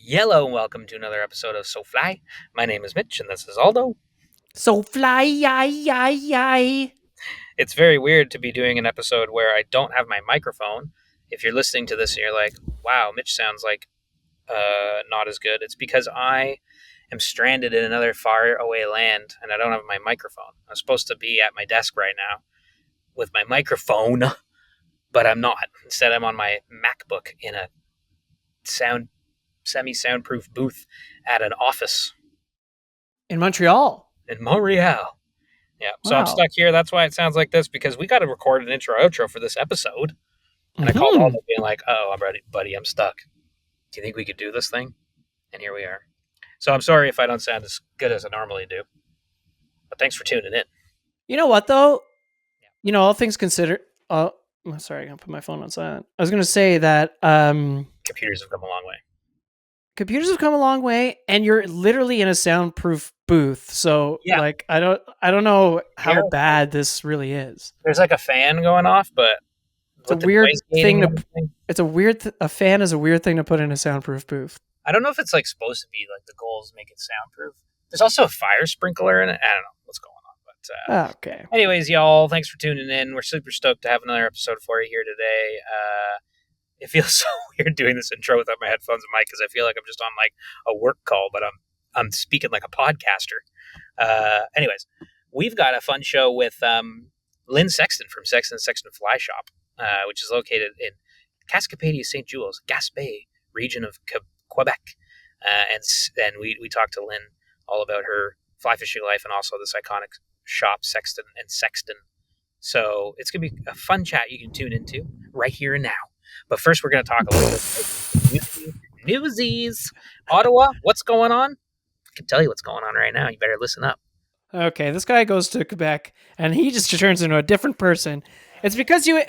Yellow, and welcome to another episode of So Fly. My name is Mitch, and this is Aldo. So fly, yai, yai, yai. It's very weird to be doing an episode where I don't have my microphone. If you're listening to this and you're like, wow, Mitch sounds like not as good, it's because I am stranded in another far away land and I don't have my microphone. I'm supposed to be at my desk right now with my microphone, but I'm not. Instead, I'm on my MacBook in a semi-soundproof booth at an office In Montreal. in Montreal. Yeah, so I'm Wow. stuck here. That's why it sounds like this, because we got to record an intro outro for this episode. And I called Mhm. Aldo being like, "Oh, I'm ready, buddy. I'm stuck. Do you think we could do this thing?" And here we are. So I'm sorry if I don't sound as good as I normally do, but thanks for tuning in. You know what though? All things considered. Sorry, I'm gonna put my phone on silent. I was gonna say that Computers have come a long way. computers have come a long way, and you're literally in a soundproof booth. So, Yeah. I don't know how Yeah. bad this really is. There's like a fan going off, but It's a with the weird noise gating thing and to. everything, It's a weird. A fan is a weird thing to put in a soundproof booth. I don't know if it's like supposed to be like the goal is make it soundproof. There's also a fire sprinkler in it. I don't know what's going on, but Okay. anyways, y'all, thanks for tuning in. We're super stoked to have another episode for you here today. It feels so weird doing this intro without my headphones and mic because I feel like I'm just on like a work call, but I'm speaking like a podcaster. Anyways, we've got a fun show with Lyne Sexton from Sexton of Sexton Fly Shop, which is located in Cascapédia-Saint-Jules, Gaspé region of Quebec, and we talked to Lyne all about her fly fishing life and also this iconic shop, Sexton and Sexton. So it's going to be a fun chat you can tune into right here and now. But first, we're going to talk a little bit newsies. Ottawa, what's going on? I can tell you what's going on right now. You better listen up. Okay, this guy goes to Quebec and he just turns into a different person. It's because you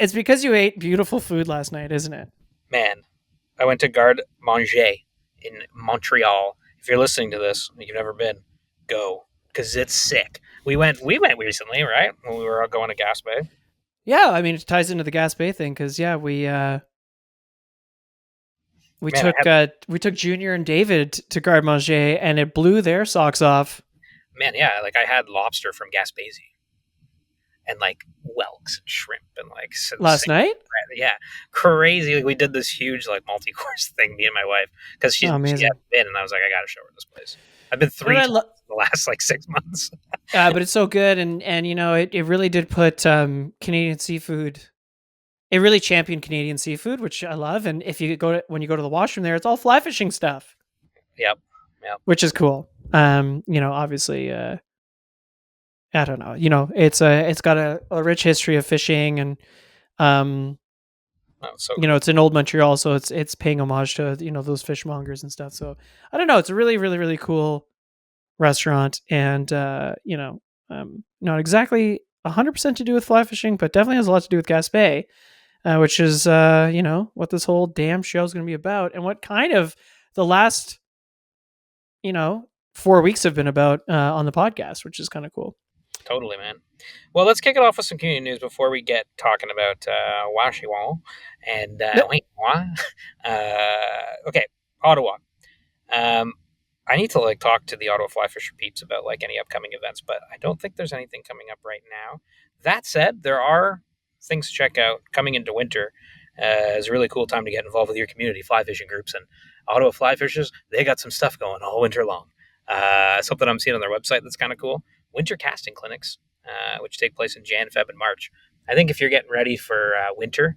ate beautiful food last night, isn't it? Man, I went to Garde Manger in Montreal. If you're listening to this and you've never been, go, because it's sick. We went recently, right? When we were going to Gaspé. Yeah, I mean it ties into the Gaspé thing because we took Junior and David to Garde Manger and it blew their socks off. Man, yeah, like I had lobster from Gaspésie and like whelks and shrimp and like Last night? Yeah, crazy. Like we did this huge like multi-course thing, me and my wife, because she hadn't been, and I was like, I gotta show her this place. I've been three times in the last like 6 months. But it's so good, and it really did put Canadian seafood. It really championed Canadian seafood, which I love. And if you when you go to the washroom there, it's all fly fishing stuff. Yep. Which is cool. Obviously, I don't know. It's got a rich history of fishing, and it's in Old Montreal, so it's paying homage to those fishmongers and stuff. So I don't know. It's a really, really, really cool restaurant, and not exactly 100% to do with fly fishing, but definitely has a lot to do with Gaspé, which is what this whole damn show is going to be about, and what kind of the last 4 weeks have been about on the podcast, which is kind of cool. Totally, man. Well, let's kick it off with some community news before we get talking about Washiwal and okay, Ottawa. I need to talk to the Ottawa Fly Fisher peeps about any upcoming events, but I don't think there's anything coming up right now. That said, there are things to check out coming into winter. It's a really cool time to get involved with your community fly fishing groups, and Ottawa Fly Fishers, they got some stuff going all winter long. Something I'm seeing on their website that's kind of cool. Winter casting clinics, which take place in Jan, Feb, and March. I think if you're getting ready for winter,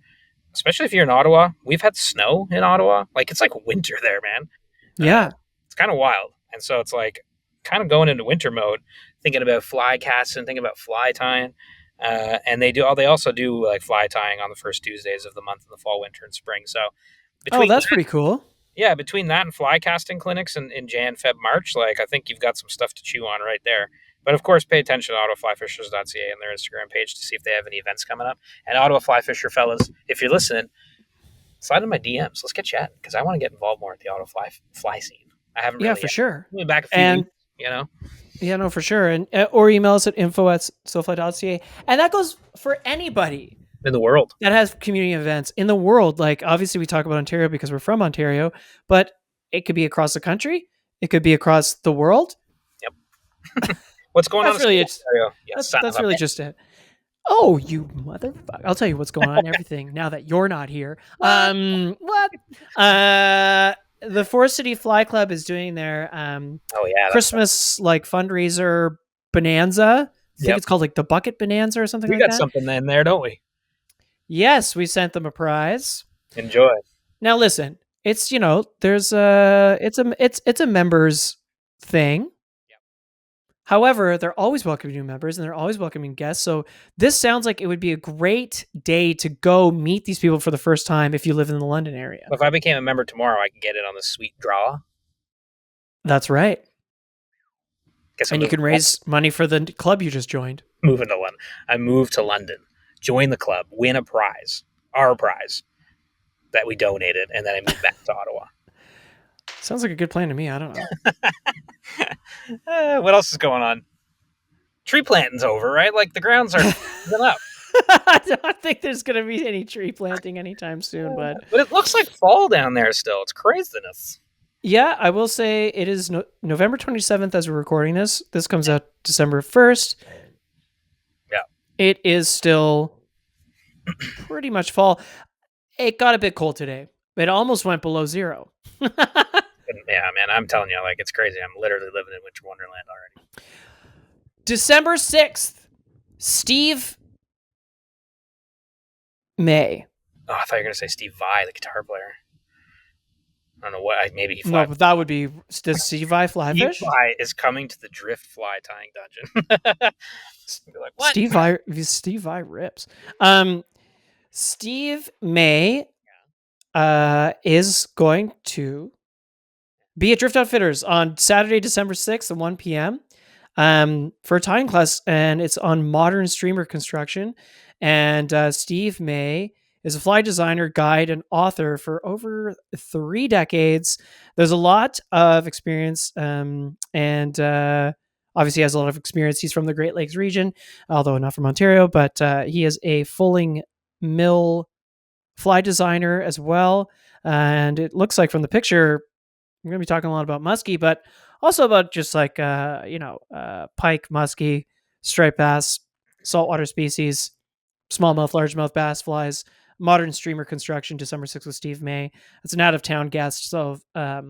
especially if you're in Ottawa, we've had snow in Ottawa. It's like winter there, man. Yeah. It's kind of wild. And so it's kind of going into winter mode, thinking about fly casting, thinking about fly tying. And they also do fly tying on the first Tuesdays of the month in the fall, winter, and spring. So that's pretty cool. Yeah, between that and fly casting clinics in Jan, Feb, March, I think you've got some stuff to chew on right there. But of course, pay attention to ottawaflyfishers.ca and their Instagram page to see if they have any events coming up. And Ottawa Fly Fisher fellas, if you're listening, slide in my DMs. Let's get chatting because I want to get involved more at the Ottawa fly scene. I haven't really. Yeah, for sure. We'll be back a few weeks, Yeah, no, for sure. And or email us at info@sofly.ca. And that goes for anybody in the world that has community events in the world. Obviously we talk about Ontario because we're from Ontario, but It could be across the country. It could be across the world. Yep. What's going on That's in really school, it. Ontario? You son of That's a really bitch. just it. Oh, you motherfucker! I'll tell you what's going on. Everything now that you're not here. What? What? The Forest City Fly Club is doing their Oh yeah, that's fun. Christmas like fundraiser bonanza. I think Yep. it's called like the Bucket Bonanza or something We like got that. something in there, don't we? Yes, we sent them a prize. Enjoy. Now listen, it's there's it's a members thing. However, they're always welcoming new members and they're always welcoming guests. So this sounds like it would be a great day to go meet these people for the first time if you live in the London area. If I became a member tomorrow, I could get in on the sweet draw. That's right. Guess I'm And you moving can to London. raise money for the club you just joined. Moving to London. I moved to London, join the club, win a prize, our prize that we donated, and then I moved back to Ottawa. Sounds like a good plan to me. I don't know. What else is going on? Tree planting's over, right? Like the grounds are filling up. I don't think there's going to be any tree planting anytime soon, but it looks like fall down there still. It's craziness. yeah, I will say it is November 27th as we're recording this. This comes out December 1st. Yeah. It is still pretty much fall. It got a bit cold today. It almost went below zero. Yeah, man, I'm telling you, like, it's crazy. I'm literally living in Winter Wonderland already. December 6th, Steve May. Oh, I thought you were going to say Steve Vai, the guitar player. I don't know what. Maybe he No, fly. but that would be, does Steve Vai fly Steve fish? Vai is coming to the drift fly tying dungeon. You're like, what? Steve Vai rips. Steve May is going to be at Drift Outfitters on Saturday, December 6th at 1 p.m. For a tying class, and it's on modern streamer construction. And Steve May is a fly designer, guide, and author for over 3 decades. There's a lot of experience, and obviously has a lot of experience. He's from the Great Lakes region, although not from Ontario, but he is a fulling mill fly designer as well. And it looks like from the picture, we're going to be talking a lot about muskie, but also about just like, pike, muskie, striped bass, saltwater species, smallmouth, largemouth bass flies, modern streamer construction, December 6th with Steve May. It's an out-of-town guest. So I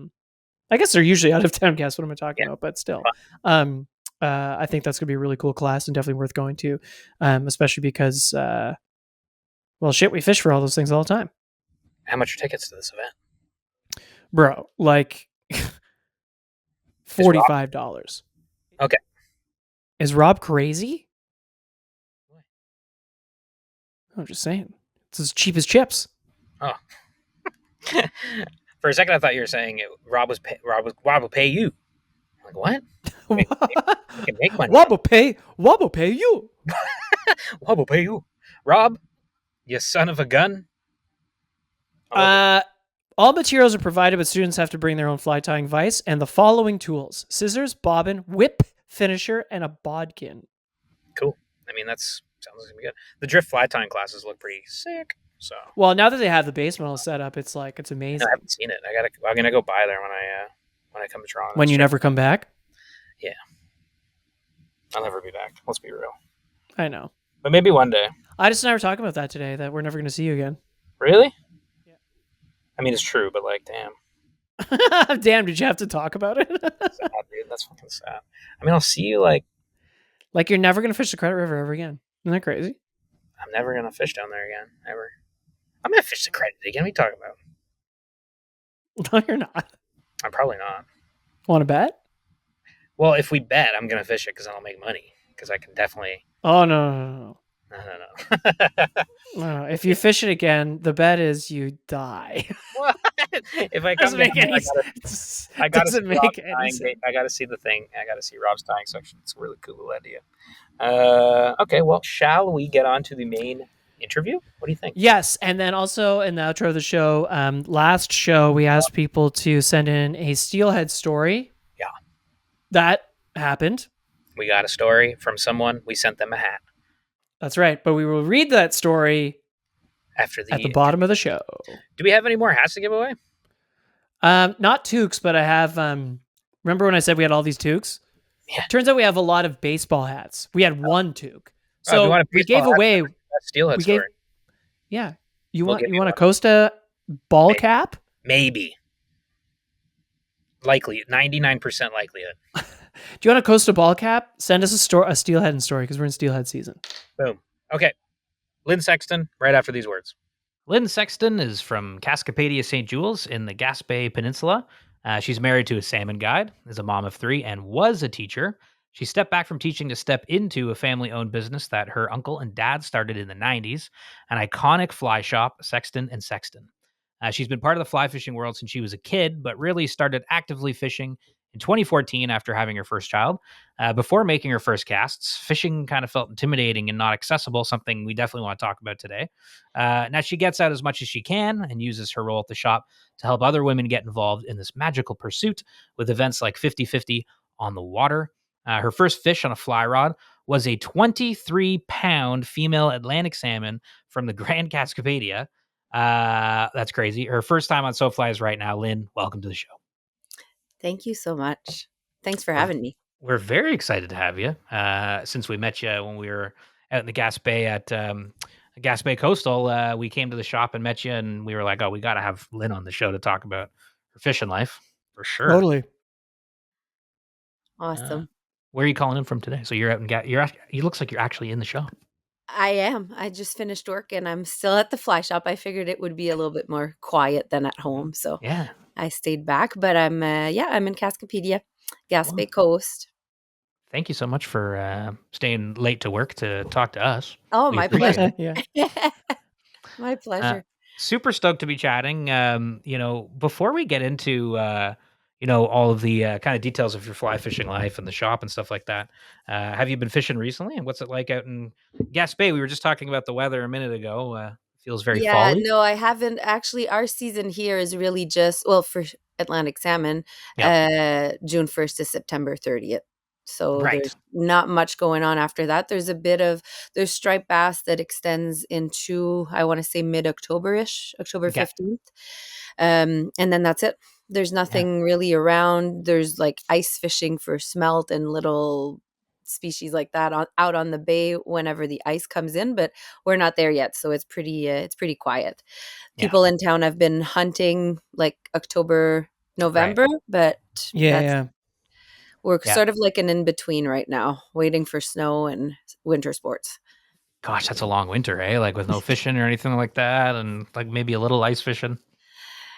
guess they're usually out-of-town guests. What am I talking about? But still, I think that's going to be a really cool class and definitely worth going to, especially because, well, shit, we fish for all those things all the time. How much are tickets to this event? Bro, like $45. Okay. Is Rob crazy? I'm just saying. It's as cheap as chips. Oh. For a second, I thought you were saying Rob will pay you. I'm like, what? We can make money. Rob will pay you. Rob will pay you. Rob, you son of a gun. All materials are provided, but students have to bring their own fly tying vise and the following tools: scissors, bobbin, whip, finisher, and a bodkin. Cool. I mean, sounds like good. The drift fly tying classes look pretty sick. So, well, now that they have the base model set up, it's amazing. I haven't seen it. I'm gonna go by there when I come to Toronto. When you never come back? Yeah, I'll never be back. Let's be real. I know, but maybe one day. I just and I were talking about that today. That we're never going to see you again. Really? Yeah. I mean, it's true, but like, damn. Damn, did you have to talk about it? Sad, dude. That's fucking sad. I mean, I'll see you like you're never going to fish the Credit River ever again. Isn't that crazy? I'm never going to fish down there again, ever. I'm going to fish the Credit again. What are you talking about? No, you're not. I'm probably not. Want to bet? Well, if we bet, I'm going to fish it because then I'll make money. Because I can definitely. Oh, no. No. If you fish it again, the bet is you die. What? If I come doesn't make any sense. I got to make any sense. I got to see the thing. I got to see Rob's tying section. It's a really cool idea. Okay, well, shall we get on to the main interview? What do you think? Yes, and then also in the outro of the show, last show we asked people to send in a steelhead story. Yeah. That happened. We got a story from someone. We sent them a hat. That's right, but we will read that story at the bottom of the show. Do we have any more hats to give away? Not toques, but I have. Remember when I said we had all these toques? Yeah. Turns out we have a lot of baseball hats. We had one toque, Oh, if you want so a we baseball gave hat, away. that steelhead We gave. story, Yeah, you we'll want give you you want a one. Costa ball cap? Maybe. Likely, 99% likelihood. Do you want a Costa ball cap? Send us a steelhead story because we're in steelhead season. Boom. Okay. Lyne Sexton, right after these words. Lyne Sexton is from Cascapédia-Saint-Jules in the Gaspé Peninsula. She's married to a salmon guide, is a mom of 3, and was a teacher. She stepped back from teaching to step into a family-owned business that her uncle and dad started in the 90s, an iconic fly shop, Sexton and Sexton. She's been part of the fly fishing world since she was a kid, but really started actively fishing in 2014 after having her first child. Before making her first casts, fishing kind of felt intimidating and not accessible, something we definitely want to talk about today. Now she gets out as much as she can and uses her role at the shop to help other women get involved in this magical pursuit with events like 50/50 on the water. Her first fish on a fly rod was a 23-pound female Atlantic salmon from the Grand Cascapedia. That's crazy. Her first time on SoFly is right now. Lyne, welcome to the show. Thank you so much. Thanks for We're, having me. we're very excited to have you. Since we met you when we were out in the Gaspé at Gaspé Coastal, we came to the shop and met you, and we were like, "Oh, we got to have Lyne on the show to talk about her fishing life for sure." Totally. Awesome. Where are you calling in from today? So you're out in you looks like you're actually in the shop. I am. I just finished work and I'm still at the fly shop. I figured it would be a little bit more quiet than at home, so Yeah. I stayed back. But I'm I'm in Cascapedia, Gaspé Well, Coast. thank you so much for staying late to work to talk to us. Oh, We my appreciate pleasure. Yeah. My pleasure. Super stoked to be chatting. Before we get into all of the kind of details of your fly fishing life and the shop and stuff like that, have you been fishing recently? And what's it like out in Gaspé? We were just talking about the weather a minute ago. Feels very Yeah, fall-y. no, I haven't actually. Our season here is really just, well, for Atlantic salmon, Yeah. June 1st to September 30th. So Right. there's not much going on after that. There's striped bass that extends into, I want to say mid-October-ish, October Okay. 15th. And then that's it. There's Yeah. nothing really around. There's like ice fishing for smelt and little species like that out on the bay whenever the ice comes in, but we're not there yet, so it's pretty quiet. Yeah. People in town have been hunting like October, Right. November, but Yeah. we're Yeah. sort of like an in between right now, waiting for snow and winter sports. Gosh, that's a long winter, eh? Like with no fishing or anything like that, and like maybe a little ice fishing.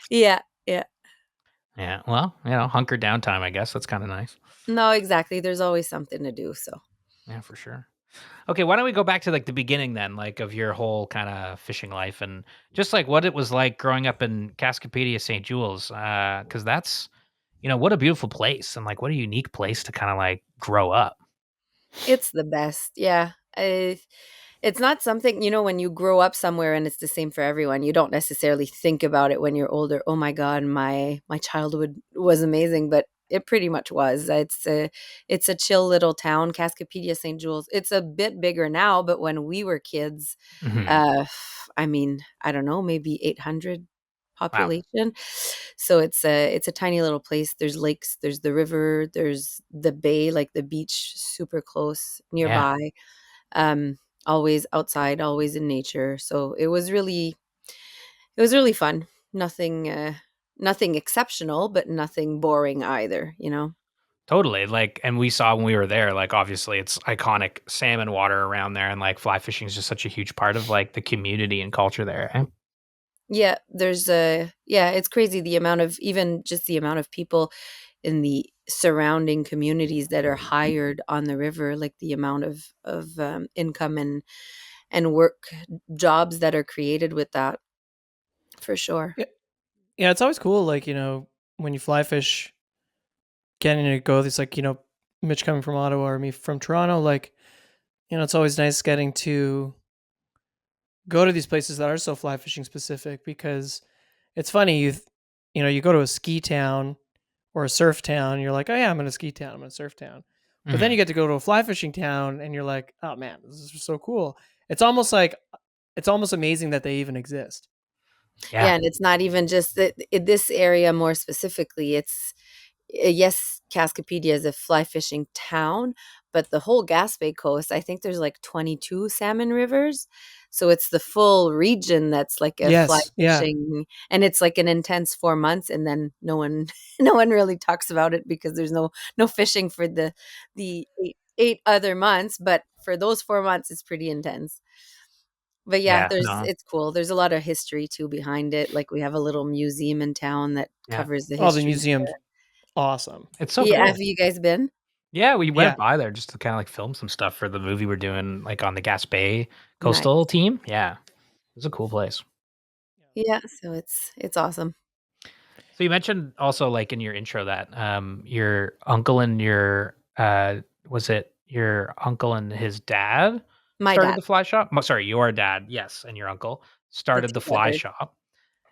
Yeah, yeah. Yeah. Well, hunker down time, I guess. That's kind of nice. No, exactly. There's always something to do. So Yeah, for sure. Okay, why don't we go back to like the beginning then, like of your whole kind of fishing life and just like what it was like growing up in Cascapédia-Saint-Jules, because that's, what a beautiful place and like what a unique place to kind of like grow up. it's the best. Yeah. It's not something, when you grow up somewhere and it's the same for everyone, you don't necessarily think about it when you're older. Oh my God, my childhood was amazing, but it pretty much was. It's a chill little town, Cascapédia-Saint-Jules. It's a bit bigger now, but when we were kids, Mhm. uh, I mean, I don't know, maybe 800 Wow. population. So it's a tiny little place. There's lakes, there's the river, there's the bay, like the beach, super close Yeah, nearby. Um, Always outside, always in nature. So it was really fun. Nothing exceptional, but nothing boring either. totally. Like, and we saw when we were there, like obviously it's iconic salmon water around there, and like fly fishing is just such a huge part of like the community and culture there. Eh? Yeah, it's crazy the amount of people in the surrounding communities that are hired on the river, like the amount of income and work jobs that are created with that, for sure. Yeah, it's always cool, like, when you fly fish, getting to go, it's like, Mitch coming from Ottawa or me from Toronto, like, it's always nice getting to go to these places that are so fly fishing specific because it's funny, you go to a ski town or a surf town, you're like, oh yeah, I'm in a ski town, I'm in a surf town. But then Mhm. you get to go to a fly fishing town and you're like, oh man, this is so cool. It's almost amazing that they even exist. Yeah. Yeah, and it's not even just that in this area more specifically, it's yes, Cascapedia is a fly fishing town, but the whole Gaspé coast, I think there's like 22 salmon rivers. So it's the full region that's like a fly Yes. Yeah. fishing, and it's like an intense 4 months, and then no one no one really talks about it because there's no fishing for the eight other months, but for those 4 months it's pretty intense. But yeah, Yeah. No. it's cool. There's a lot of history too behind it. Like we have a little museum in town that Yeah. covers the Oh, the history. museum's awesome. It's so Yeah, have cool. you guys been? Yeah, we Yeah. went by there just to kind of like film some stuff for the movie we're doing, like on the Gaspé Nice. coastal team. Yeah, it was a cool place. Yeah, so it's awesome. So you mentioned also like in your intro that your uncle and your was it your uncle and his dad My started dad, the fly shop? Sorry, your dad, yes, and your uncle the started two the fly brothers. shop.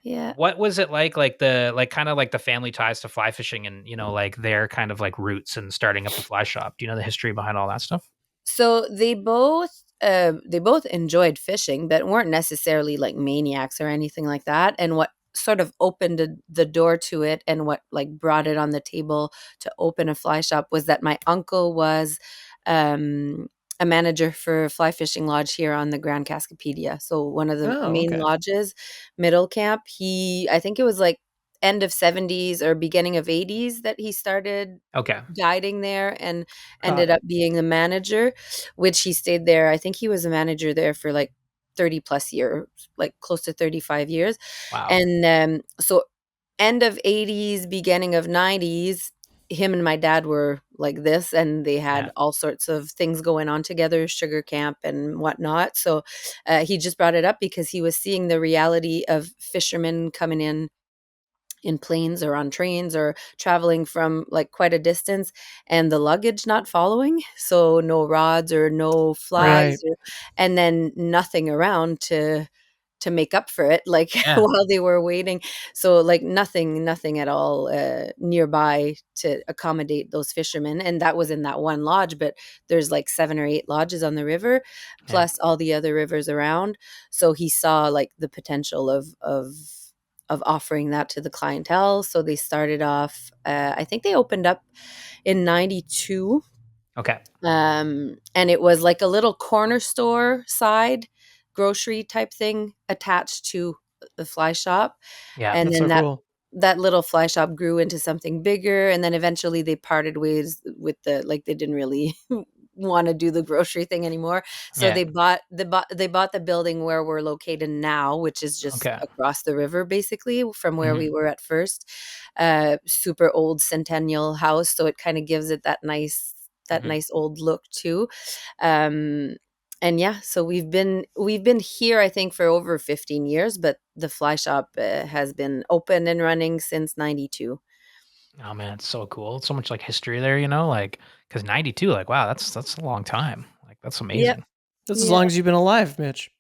Yeah. What was it like the like kind of like the family ties to fly fishing and like their kind of like roots and starting up the fly shop? Do you know the history behind all that stuff? So they both enjoyed fishing, but weren't necessarily like maniacs or anything like that. And what sort of opened the door to it, and what like brought it on the table to open a fly shop, was that my uncle was um, a manager for a fly fishing lodge here on the Grand Cascapedia. So one of the Oh, main okay. lodges, Middle Camp. I think it was like end of 70s or beginning of 80s that he started Okay. guiding there, and Got ended it. up being the manager, which he stayed there. I think he was a manager there for like 30 plus years, like close to 35 years. Wow. And so end of 80s, beginning of 90s, him and my dad were like this, and they Yeah. had all sorts of things going on together, sugar camp and whatnot. So he just brought it up because he was seeing the reality of fishermen coming in planes or on trains or traveling from like quite a distance, and the luggage not following, so no rods or no Right. flies, and then nothing around to make up for it, like Yeah. while they were waiting. So like nothing at all nearby to accommodate those fishermen, and that was in that one lodge, but there's like 7 or 8 lodges on the river, Yeah. plus all the other rivers around. So he saw like the potential of offering that to the clientele. So they started off, I think they opened up in 92. Okay. And it was like a little corner store side grocery type thing attached to the fly shop. Yeah. And That's then so cool. that little fly shop grew into something bigger, and then eventually they parted ways with like they didn't really want to do the grocery thing anymore. So Yeah. they bought the building where we're located now, which is just Okay. across the river basically from where Mhm. we were at first. Super old centennial house, so it kind of gives it that Mhm. nice old look too. Um and yeah, so we've been here I think for over 15 years, but the fly shop has been open and running since 92. Oh man, it's so cool. It's so much like history there, like because 92, like wow, that's a long time. Like that's Yep. amazing. That's as Yeah. long as you've been alive, Mitch.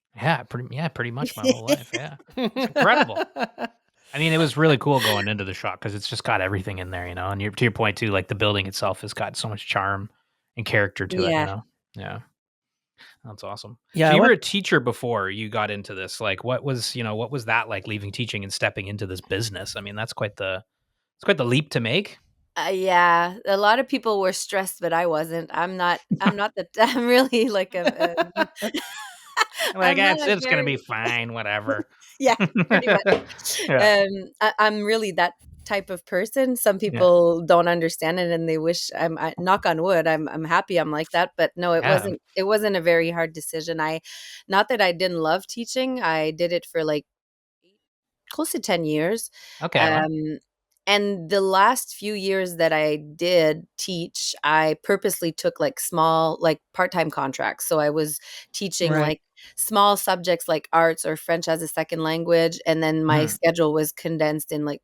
Pretty much my whole life. Yeah. It's incredible. I mean, it was really cool going into the shop because it's just got everything in there, and to your point too, like the building itself has got so much charm and character to it, Yeah. Yeah. That's awesome. Yeah, So I you were went. a teacher before you got into this. Like what was that like leaving teaching and stepping into this business? I mean, it's quite the leap to make. Yeah, a lot of people were stressed, but I wasn't. I'm not that I'm really like a Like, I'm not it's a it's gonna be very fine, whatever. yeah, pretty much. Yeah. I'm really that type of person. Some Yeah. people don't understand it, and they wish knock on wood. I'm happy I'm like that, but no, Yeah. it wasn't a very hard decision. Not that I didn't love teaching. I did it for like close to 10 years. Okay, well, Um, and the last few years that I did teach, I purposely took like small, like part time contracts. So I was teaching Right. like small subjects like arts or French as a second language. And then my mhm, schedule was condensed in like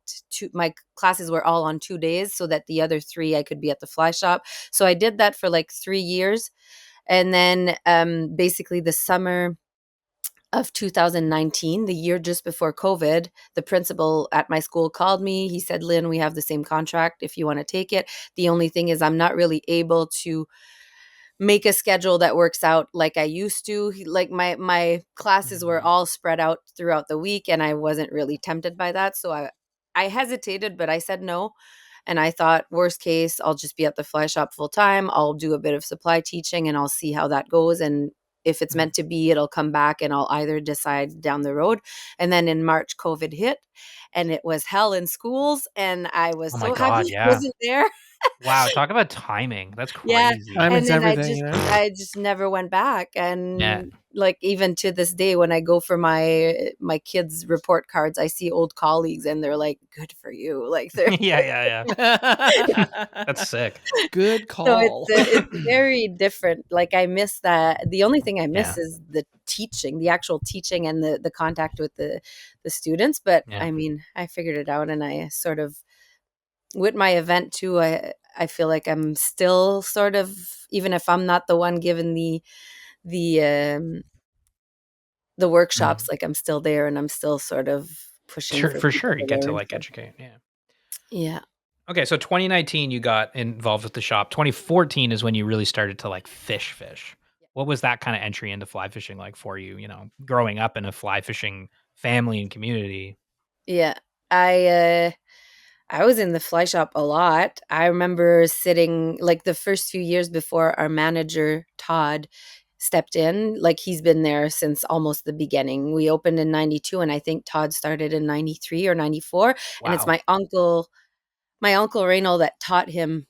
my classes were all on 2 days so that the other three I could be at the fly shop. So I did that for like 3 years. And then basically the summer of 2019, the year just before COVID, the principal at my school called me. He said, "Lynn, we have the same contract if you want to take it. The only thing is I'm not really able to make a schedule that works out like I used to. Like my classes were all spread out throughout the week, and I wasn't really tempted by that. So I hesitated, but I said no. And I thought, worst case, I'll just be at the fly shop full time. I'll do a bit of supply teaching and I'll see how that goes. And if it's meant to be, it'll come back and I'll either decide down the road. And then in March, COVID hit and it was hell in schools. And I was Oh my so God, happy I yeah. wasn't there. Wow, talk about timing. That's Yeah. crazy. Timing's And then everything, you know? I just never went back. And Yeah. like even to this day, when I go for my kids' report cards, I see old colleagues and they're like, good for you. Like they're Yeah. That's sick. Good so call. it's very different. Like I miss that. The only thing I Yeah. miss is the teaching, the actual teaching and the contact with the students. But Yeah. I mean, I figured it out, and I sort of with my event too. I feel like I'm still sort of, even if I'm not the one given the um the workshops, like I'm still there and I'm still sort of pushing Sure, for for people sure. You to get to learn. like So, educate. Yeah. yeah. Okay, so 2019 you got involved with the shop. 2014 is when you really started to like fish. What was that kind of entry into fly fishing like for you, you know, growing up in a fly fishing family and community? Yeah. I was in the fly shop a lot. I remember sitting like the first few years before our manager, Todd, stepped in. Like he's been there since almost the beginning. We opened in 92 and I think Todd started in 93 or 94. And it's Wow. my uncle Reynold that taught him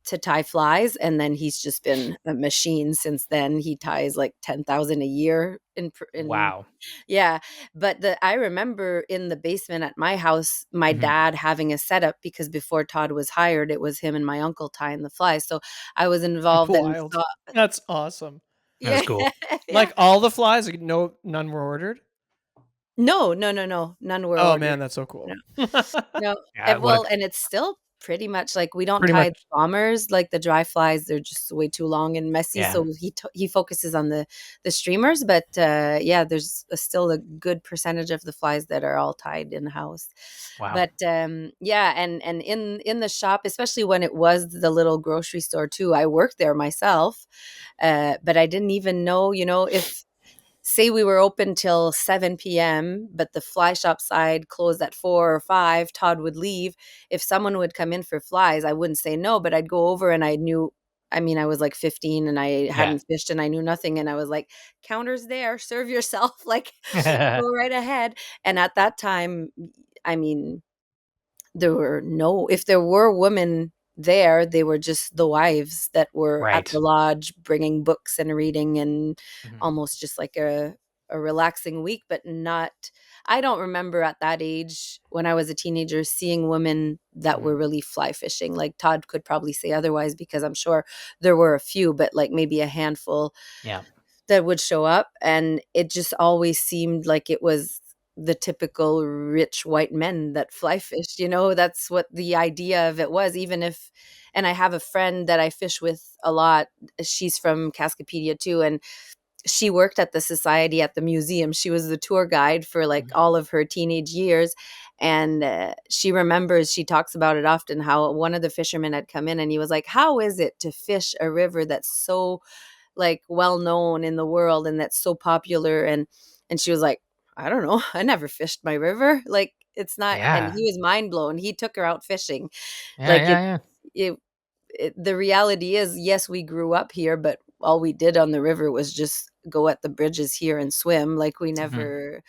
to tie flies, and then he's just been a machine since then. He ties like 10,000 a year in Wow. yeah. But I remember in the basement at my house, my Mhm. dad having a setup because before Todd was hired, it was him and my uncle tying the flies. So I was involved and Wild. saw, That's awesome. That's yeah, cool. yeah. Like all the flies, like none were ordered. No, none were Oh ordered. man, that's so cool. No, Yeah, and what a well, and it's still pretty much like we don't Pretty tie much. the bombers, like the dry flies, they're just way too long and messy. Yeah. So he focuses on the streamers, but yeah, there's still a good percentage of the flies that are all tied in house. Wow. But yeah, and in the shop, especially when it was the little grocery store too, I worked there myself, but I didn't even know, if say we were open till 7 p.m., but the fly shop side closed at 4 or 5, Todd would leave. If someone would come in for flies, I wouldn't say no, but I'd go over and I mean, I was like 15 and I Yeah. hadn't fished and I knew nothing. And I was like, counter's there, serve yourself, like go right ahead. And at that time, I mean, if there were women there, they were just the wives that were at Right. the lodge bringing books and reading and Mhm. almost just like a relaxing week, but not, I don't remember at that age when I was a teenager seeing women that were Mhm. really fly fishing. Like Todd could probably say otherwise because I'm sure there were a few, but like maybe a handful Yeah. that would show up, and it just always seemed like it was the typical rich white men that fly fished. That's what the idea of it was. Even if, and I have a friend that I fish with a lot, she's from Cascapedia too, and she worked at the society at the museum. She was the tour guide for like Mhm. all of her teenage years, and she talks about it often, how one of the fishermen had come in and he was like, how is it to fish a river that's so like well known in the world and that's so popular? And she was like, I don't know, I never fished my river, like it's not. And Yeah. he was mind blown. He took her out fishing. Yeah, Like yeah. it, the reality is, yes, we grew up here, but all we did on the river was just go at the bridges here and swim. Like Mhm.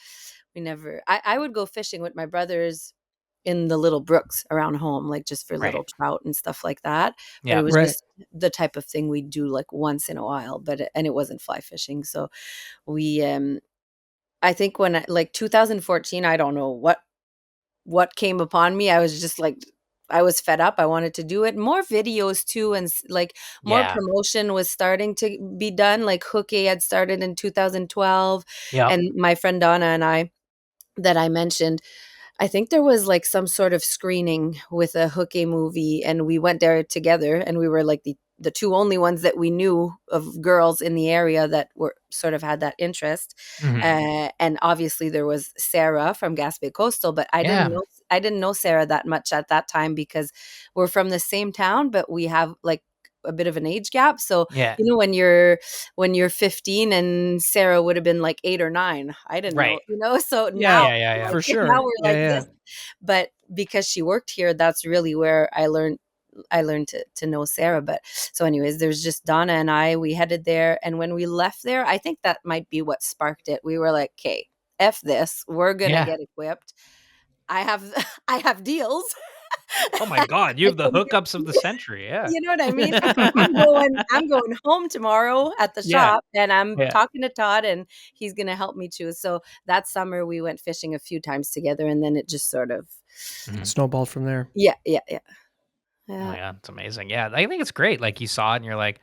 I would go fishing with my brothers in the little brooks around home, like just for Right. little trout and stuff like that. But it Yeah. was Right. just the type of thing we do like once in a while, and it wasn't fly fishing. So we, I think when like 2014, I don't know what came upon me. I was just like, I was fed up. I wanted to do it. More videos too, and like more Yeah. promotion was starting to be done. Like Hooky had started in 2012, Yep. and my friend Donna and I that I mentioned, I think there was like some sort of screening with a Hooky movie, and we went there together, and we were like the two only ones that we knew of girls in the area that were sort of had that interest. Mhm. And obviously there was Sarah from Gaspé Coastal, but Yeah. I didn't know Sarah that much at that time because we're from the same town, but we have like a bit of an age gap. So, Yeah. when you're 15 and Sarah would have been like 8 or 9. I didn't know, Right. So Yeah, now, Yeah. for now sure. we're Yeah, like yeah. this. But because she worked here, that's really where I learned to know Sarah. But so anyways, there's just Donna and we headed there. And when we left there, I think that might be what sparked it. We were like, okay, F this, we're going to Yeah. get equipped. I have, I have deals. Oh my God, you I have the can do- hookups of the century. Yeah. You know what I mean? I'm going home tomorrow at the Yeah. shop, and I'm Yeah. talking to Todd, and he's going to help me choose. So that summer we went fishing a few times together, and then it just sort of, Mhm. Snowballed from there. yeah. Oh yeah, it's amazing. Yeah, I think it's great. Like you saw it and you're like,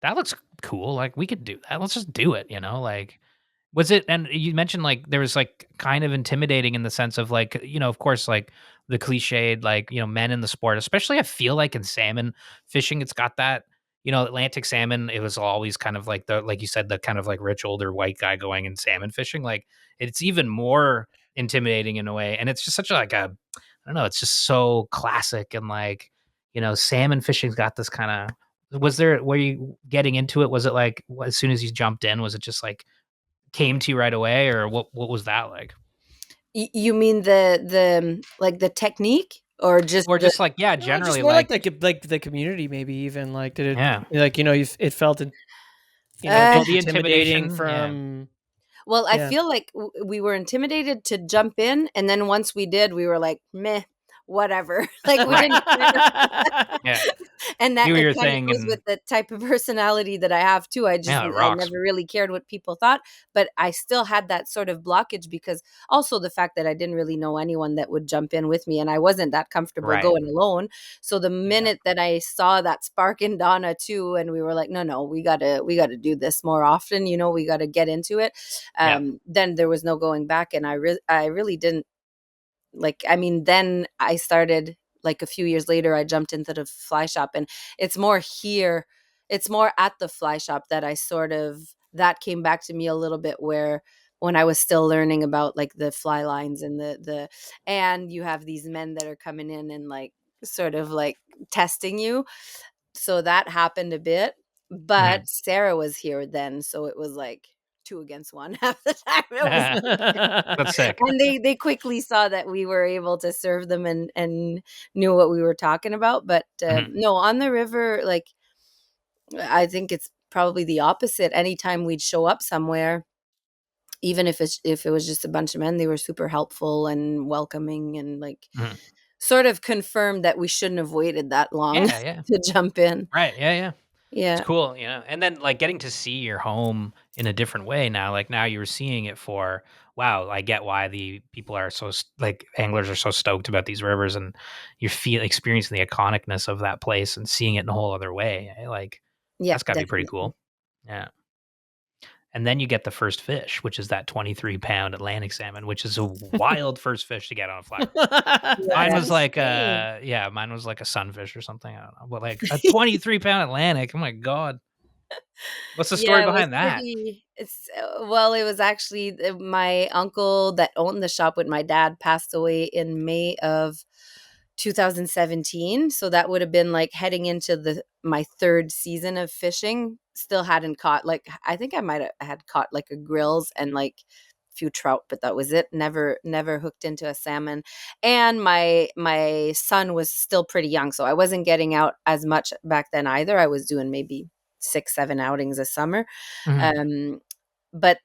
that looks cool. Like we could do that. Let's just do it, Like was it, and you mentioned like there was like kind of intimidating in the sense of like, of course, like the cliched, like, men in the sport, especially I feel like in salmon fishing, it's got that, Atlantic salmon, it was always kind of like like you said, the kind of like rich older white guy going in salmon fishing. Like it's even more intimidating in a way. And it's just such like I don't know, it's just so classic and like, salmon fishing's got this kind of, were you getting into it? Was it like as soon as you jumped in, was it just like came to you right away, or what was that like? You mean the like the technique, or just Or the just like, yeah, No, just generally more like like the community, maybe even like did it yeah. like it felt uh, felt The intimidating intimidation, yeah. from well, I yeah. feel like we were intimidated to jump in, and then once we did, we were like, meh, whatever. Like we Right. didn't Yeah. and that Do it your kind of thing goes with and the type of personality that I have too. yeah, it I rocks. never really cared what people thought, but I still had that sort of blockage because also the fact that I didn't really know anyone that would jump in with me, and I wasn't that comfortable Right. going alone. So the Yeah. minute that I saw that spark in Donna too, and we were like, no, we gotta do this more often. We gotta get into it. Yeah. Then there was no going back, and I really didn't like. I mean, then I started like a few years later. I jumped into the fly shop, and it's more here. It's more at the fly shop that I sort of that came back to me a little bit where when I was still learning about like the fly lines and the and you have these men that are coming in and like sort of like testing you. So that happened a bit, but Mhm. Sarah was here then, so it was like 2 against 1 half the time. It was That's sick. and they quickly saw that we were able to serve them and knew what we were talking about. But Mhm. no, on the river, like I think it's probably the opposite. Anytime we'd show up somewhere, even if it was just a bunch of men, they were super helpful and welcoming and like Mhm. sort of confirmed that we shouldn't have waited that long Yeah, yeah. to jump in. Right, yeah. It's Yeah. cool, and then, like, getting to see your home in a different way now, like, now you're seeing it for, "Wow, I get why the people are so like, anglers are so stoked about these rivers," and you're experiencing the iconicness of that place and seeing it in a whole other way, like, Yeah, that's gotta be pretty definitely. cool. Yeah. And then you get the first fish, which is that 23-pound Atlantic salmon, which is a wild first fish to get on a flat. Yeah, Mine that was is like true. mine was like a sunfish or something, I don't know, but, like, a 23-pound Atlantic, oh my god. What's the story Yeah, it was behind that? pretty it's well, it was actually my uncle that owned the shop with my dad passed away in May of 2017, so that would have been, like, heading into my 3rd season of fishing. Still hadn't caught, like I think I might have had caught, like, a grills and, like, a few trout, but that was it. Never hooked into a salmon, and my son was still pretty young, so I wasn't getting out as much back then either. I was doing maybe 6, 7 outings a summer, Mhm. um, but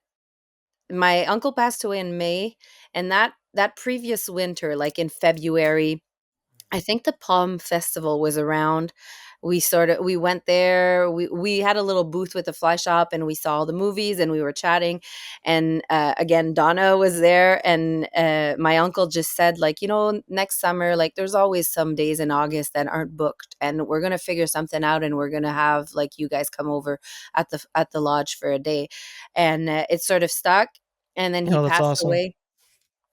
my uncle passed away in May, and that previous winter, like, in February, I think the Palm Festival was around. We went there. We had a little booth with the fly shop, and we saw the movies, and we were chatting. And again, Donna was there, and my uncle just said, like, next summer, like, there's always some days in August that aren't booked, and we're gonna figure something out, and we're gonna have like you guys come over at the lodge for a day, and it sort of stuck. And then Oh, that's awesome.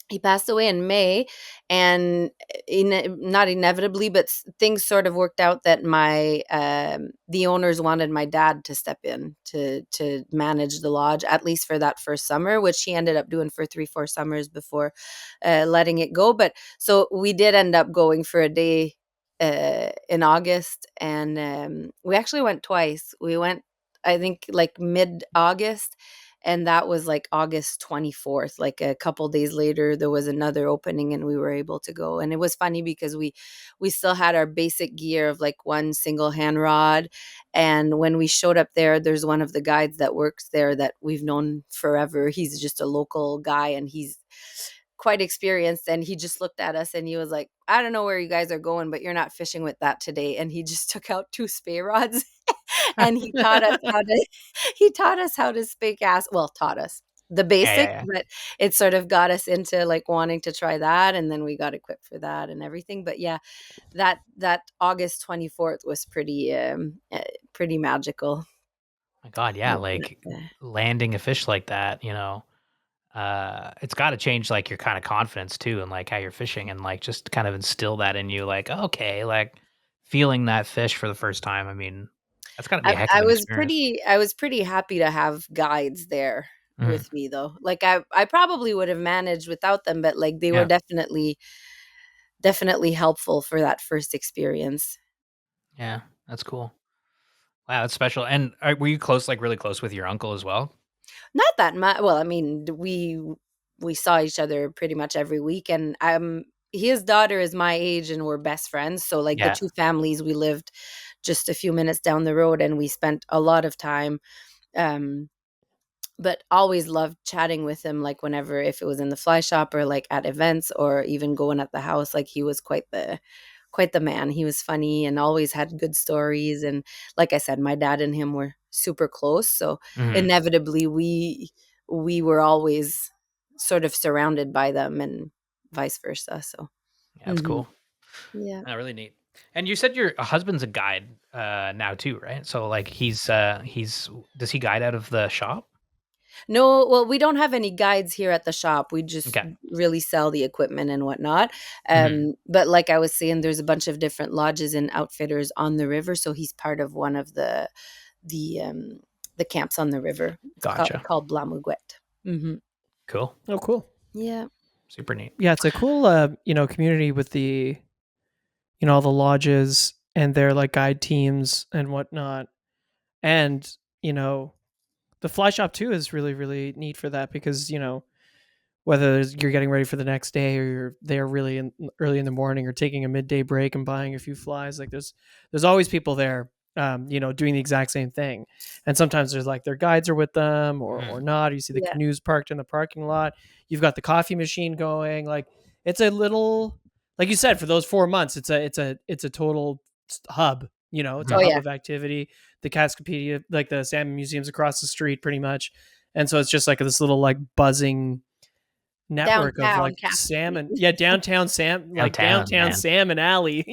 he passed away in May, and not inevitably, but things sort of worked out that the owners wanted my dad to step in to manage the lodge, at least for that first summer, which he ended up doing for 3-4 summers before letting it go. But so we did end up going for a day in August, and we actually went twice. We went, I think, like mid-August, and that was like August 24th. Like a couple days later, there was another opening, and we were able to go. And it was funny because we still had our basic gear of like one single hand rod. And when we showed up there, there's one of the guides that works there that we've known forever. He's just a local guy, and he's quite experienced, and he just looked at us and he was like, I don't know where you guys are going, but you're not fishing with that today. And he just took out 2 spay rods and he taught us how to spay cast. Well, taught us the Yeah, basics, yeah, but it sort of got us into like wanting to try that, and then we got equipped for that and everything. But yeah, that August 24th was pretty magical. my God, yeah, like Yeah. landing a fish like that, it's got to change like your kind of confidence too, and like how you're fishing, and like just kind of instill that in you. Like, okay, like feeling that fish for the first time. I mean, that's got to be a heck of I an was experience. pretty happy to have guides there Mhm. with me though. Like I probably would have managed without them, but like they were Yeah, definitely helpful for that first experience. yeah, that's cool. Wow, that's special. And were you close, like really close with your uncle as well? Not that much. Well, I mean, we saw each other pretty much every week, and his daughter is my age, and we're best friends. So like the Yeah. two families, we lived just a few minutes down the road, and we spent a lot of time. Um, but always loved chatting with him, like whenever, if it was in the fly shop or like at events or even going at the house. Like he was quite the man. He was funny and always had good stories. And like I said, my dad and him were super close, so Mhm. inevitably we were always sort of surrounded by them and vice versa. So Yeah, that's mhm. cool. Yeah. Yeah, really neat. And you said your husband's a guide now too, right? So like he's does he guide out of the shop? No, well, we don't have any guides here at the shop. We just Okay. really sell the equipment and whatnot. Mhm. But like I was saying, there's a bunch of different lodges and outfitters on the river. So he's part of one of the um the camps on the river. It's Gotcha. called Blamuguet. Hmm. Cool. Oh, cool. Yeah. Super neat. Yeah, it's a cool community with the all the lodges and their like guide teams and whatnot. And, you know, the fly shop too is really, really neat for that because, whether you're getting ready for the next day or you're there really early in the morning or taking a midday break and buying a few flies, like there's always people there, doing the exact same thing. And sometimes there's like their guides are with them or Mhm. not. You see the Yeah. canoes parked in the parking lot. You've got the coffee machine going. Like it's a little, like you said, for those 4 months, it's a total hub. It's a Oh Mhm. hub yeah. of activity. The Cascapedia, like the salmon museum's across the street, pretty much. And so it's just like this little like buzzing network of Downtown like Cascapédia. salmon. Yeah, downtown Downtown, downtown man. salmon alley,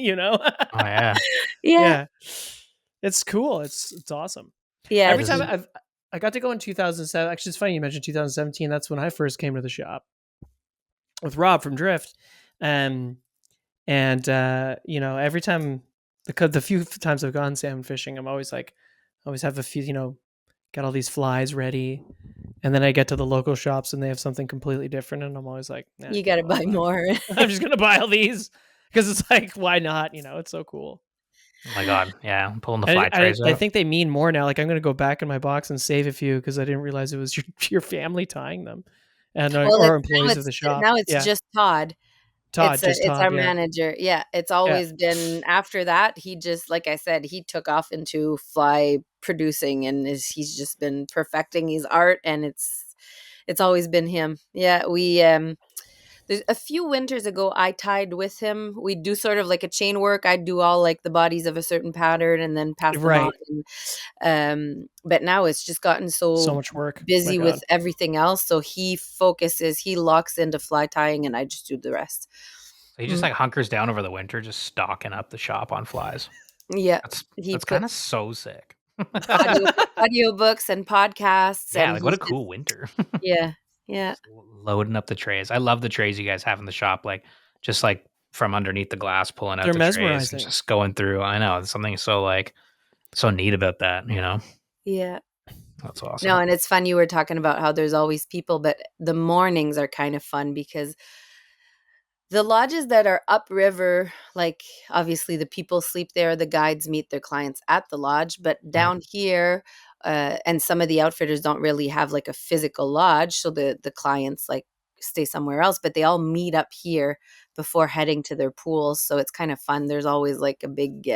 Oh yeah. Yeah. Yeah. It's cool. It's awesome. Yeah. Yeah, Every this time is I got to go in 2007. Actually, it's funny you mentioned 2017. That's when I first came to the shop with Rob from Drift. Um and every time the few times I've gone salmon fishing, I'm always like I always have a few, got all these flies ready. And then I get to the local shops and they have something completely different, and I'm always like, nah, You got to buy more. I'm just gonna buy all these because it's like, why not? It's so cool. oh my God. Yeah, I'm pulling the And fly trays I out. think they mean more now. Like I'm gonna go back in my box and save a few because I didn't realize it was your family tying them, and Well, or employees of the shop. now it's Yeah, just Todd. Todd, just It's our Todd. Yeah, manager. Yeah, it's yeah, always been after that. He just, like I said, he took off into fly producing, and he's just been perfecting his art, and it's always been him. Yeah, we there's a few winters ago I tied with him. We do sort of like a chain work. I do all like the bodies of a certain pattern and then pass them on. right. And, but now it's just gotten So so much work. My busy with God. everything else. So he locks into fly tying, and I just do the rest. So he just Mm. like hunkers down over the winter, just stocking up the shop on flies. Yeah. That's He that's kind of puts so sick. audiobooks and podcasts, Yeah, and like what a he's just, cool winter. yeah, yeah, Just loading up the trays. I love the trays you guys have in the shop, like just like from underneath the glass, pulling out They're the trays and mesmerizing. just going through. I know there's something so like so neat about that. yeah. That's No, awesome. and it's fun you were talking about how there's always people, but the mornings are kind of fun because The lodges that are upriver, like obviously the people sleep there, the guides meet their clients at the lodge, but down here, and some of the outfitters don't really have like a physical lodge, so the clients like stay somewhere else, but they all meet up here before heading to their pools. So it's kind of fun. There's always like a big,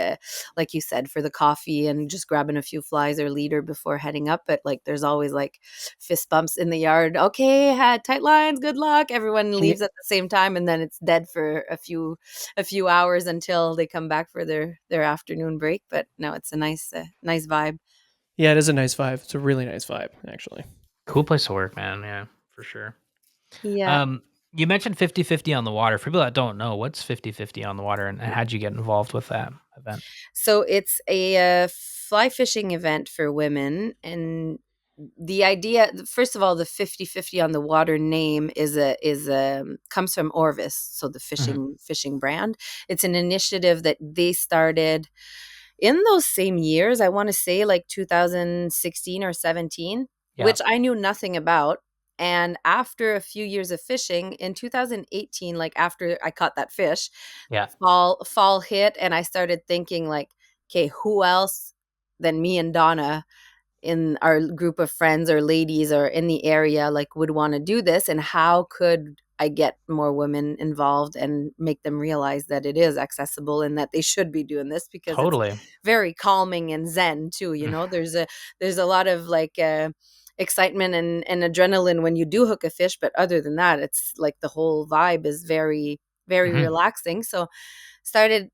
like you said, for the coffee and just grabbing a few flies or leader before heading up. But like there's always like fist bumps in the yard. Okay, had tight lines, good luck. Everyone leaves at the same time, and then it's dead for a few hours until they come back for their afternoon break. But no, it's a nice vibe. Yeah, it is a nice vibe. It's a really nice vibe, actually. Cool place to work, man. Yeah, for sure. Yeah. You mentioned 50-50 on the water. For people that don't know, what's 50-50 on the water, and how'd you get involved with that event? So it's a fly fishing event for women. And the idea, first of all, the 50-50 on the water name comes from Orvis, so the fishing brand. It's an initiative that they started in those same years. I want to say like 2016 or 17, Yeah. which I knew nothing about. And after a few years of fishing in 2018, like after I caught that fish, Yeah. fall hit, and I started thinking like, okay, who else than me and Donna in our group of friends or ladies or in the area like would want to do this, and how could I get more women involved and make them realize that it is accessible and that they should be doing this, because it's Totally. very calming and zen too, there's a lot of like excitement and adrenaline when you do hook a fish, but other than that, it's like the whole vibe is very, very relaxing. So started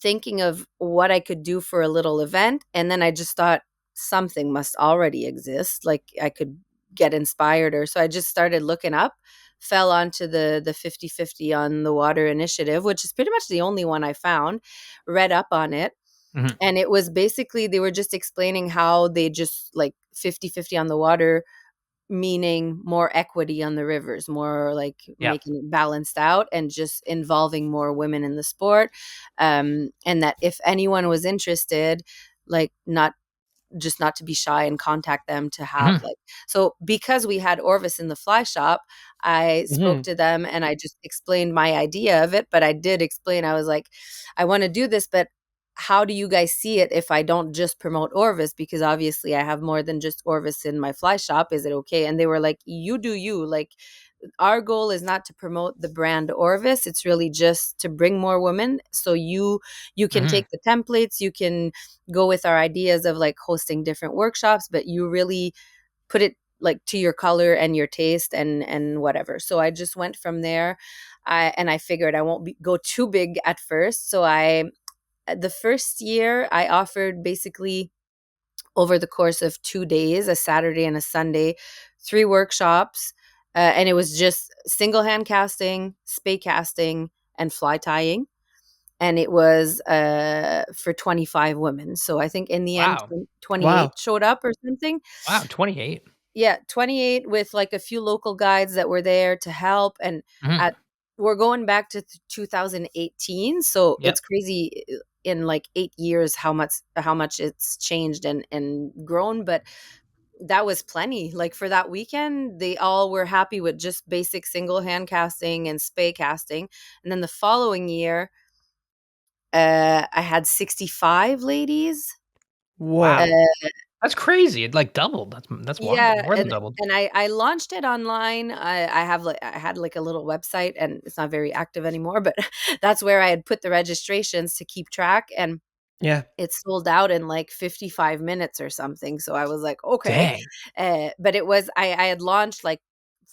thinking of what I could do for a little event. And then I just thought something must already exist. Like I could get inspired, or so I just started looking up, fell onto the 50-50 on the water initiative, which is pretty much the only one I found, read up on it. And it was basically, they were just explaining how they just like 50-50 on the water, meaning more equity on the rivers, more like making it balanced out and just involving more women in the sport. And that if anyone was interested, like not to be shy and contact them to have like, so because we had Orvis in the fly shop, I spoke to them and I just explained my idea of it. But I did explain, I was like, I want to do this, but how do you guys see it if I don't just promote Orvis? Because obviously I have more than just Orvis in my fly shop. Is it okay? And they were like, you do you. Like, our goal is not to promote the brand Orvis. It's really just to bring more women. So you can take the templates, you can go with our ideas of like hosting different workshops, but you really put it like to your color and your taste and whatever. So I just went from there. I figured I won't go too big at first. So the first year I offered basically over the course of 2 days, a Saturday and a Sunday, 3 workshops. And it was just single hand casting, spey casting, and fly tying. And it was for 25 women. So I think in the end, 28 showed up or something. Wow, 28. Yeah, 28 with like a few local guides that were there to help. And we're going back to 2018. So it's crazy in like 8 years how much it's changed and grown. But that was plenty. Like for that weekend, they all were happy with just basic single hand casting and spey casting. And then the following year, I had 65 ladies. Wow. That's crazy. It like doubled. That's more than doubled. And I launched it online. I had like a little website, and it's not very active anymore, but that's where I had put the registrations to keep track. And it sold out in like 55 minutes or something. So I was like, okay. But it was, I had launched like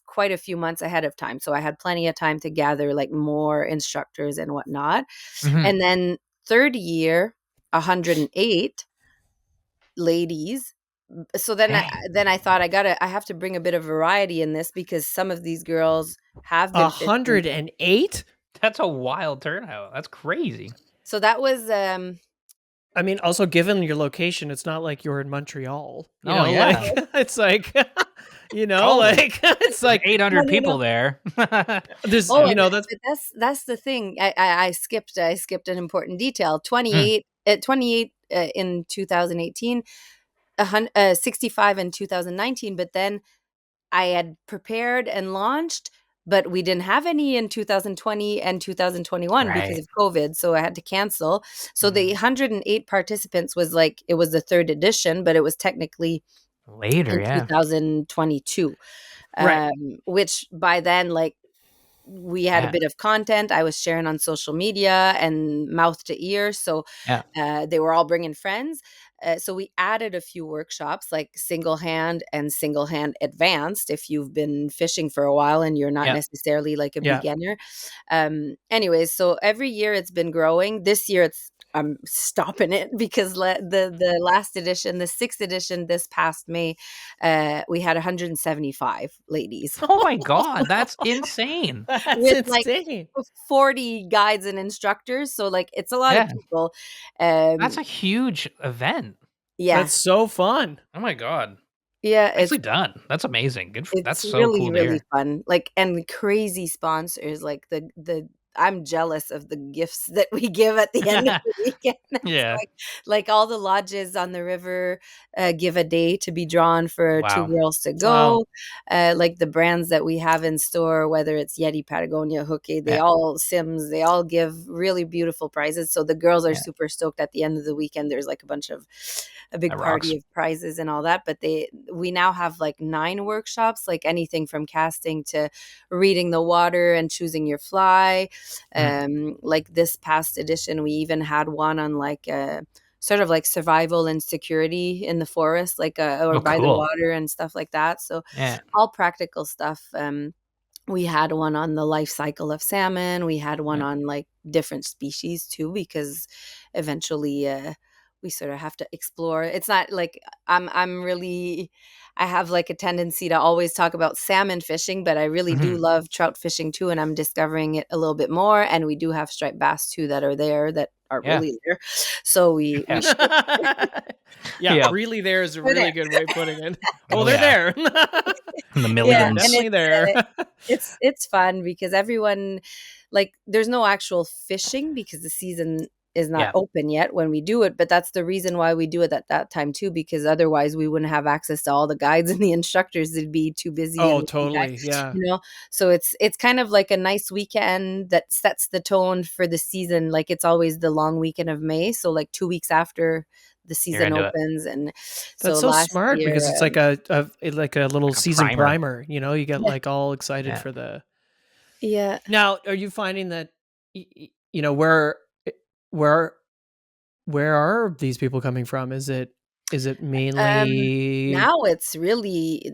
quite a few months ahead of time. So I had plenty of time to gather like more instructors and whatnot. And then third year, 108 ladies. So then I thought I have to bring a bit of variety in this, because some of these girls have been 108. That's a wild turnout. That's crazy. So that was I mean, also given your location, it's not like you're in Montreal. You know, yeah. like, it's like, you know, like it's like 800 people there. There's, that's the thing. I skipped an important detail. 28 in 2018, 65 in 2019. But then I had prepared and launched but we didn't have any in 2020 and 2021 because Right. of COVID. So I had to cancel. So the Mhm. 108 participants was like, it was the third edition, but it was technically Later, in yeah. 2022, Right. which by then, like, we had a Yeah. bit of content. I was sharing on social media and mouth to ear. So Yeah. they were all bringing friends. So we added a few workshops like single hand and single hand advanced if you've been fishing for a while and you're not Yeah. necessarily like a Yeah. beginner. Anyways, so every year it's been growing. This year I'm stopping it because the last edition, the sixth edition this past May, we had 175 ladies Oh my God, that's insane. That's with like insane. 40 guides and instructors. So like it's a lot of Yeah. people. That's a huge event. Yeah. That's so fun. Oh my God. Yeah, Nicely done. That's amazing. That's it's so really, cool to really hear. fun. Like, and crazy sponsors, like the I'm jealous of the gifts that we give at the end of the weekend. It's Yeah. like all the lodges on the river give a day to be drawn for two Wow. girls to Wow. go. Like the brands that we have in store, whether it's Yeti, Patagonia, Hooky, Yeah. Sims, they all give really beautiful prizes. So the girls are Yeah. super stoked at the end of the weekend. There's like a big That rocks. party of prizes and all that. But we now have like 9 workshops, like anything from casting to reading the water and choosing your fly. Like this past edition, we even had one on like sort of like survival and security in the forest, like or Oh, by the cool. water and stuff like that. So Yeah. all practical stuff. We had one on the life cycle of salmon. We had one Yeah. on like different species too, because eventually we sort of have to explore. It's not like I'm really, I have like a tendency to always talk about salmon fishing, but I really do Mhm. love trout fishing too, and I'm discovering it a little bit more. And we do have striped bass too that are there that aren't Yeah. really there. So we Yeah. share. Yeah, Yeah. really there is a They're really there. good way of putting it. Oh, Oh, they're yeah. there. In the They're Yeah, and millions. definitely there. it's fun because everyone, like, there's no actual fishing because the season is not Yeah. open yet when we do it, but that's the reason why we do it at that time too, because otherwise we wouldn't have access to all the guides and the instructors. They'd be too busy Oh, and totally. Yeah. so it's kind of like a nice weekend that sets the tone for the season. Like it's always the long weekend of May, so like 2 weeks after the You're season into it. opens. And That's so so last smart year, because it's like like a little Like a season primer. primer, you get yeah, like all excited Yeah. for the. yeah. Now, are you finding that where where where are these people coming from? Is it mainly. Now it's really,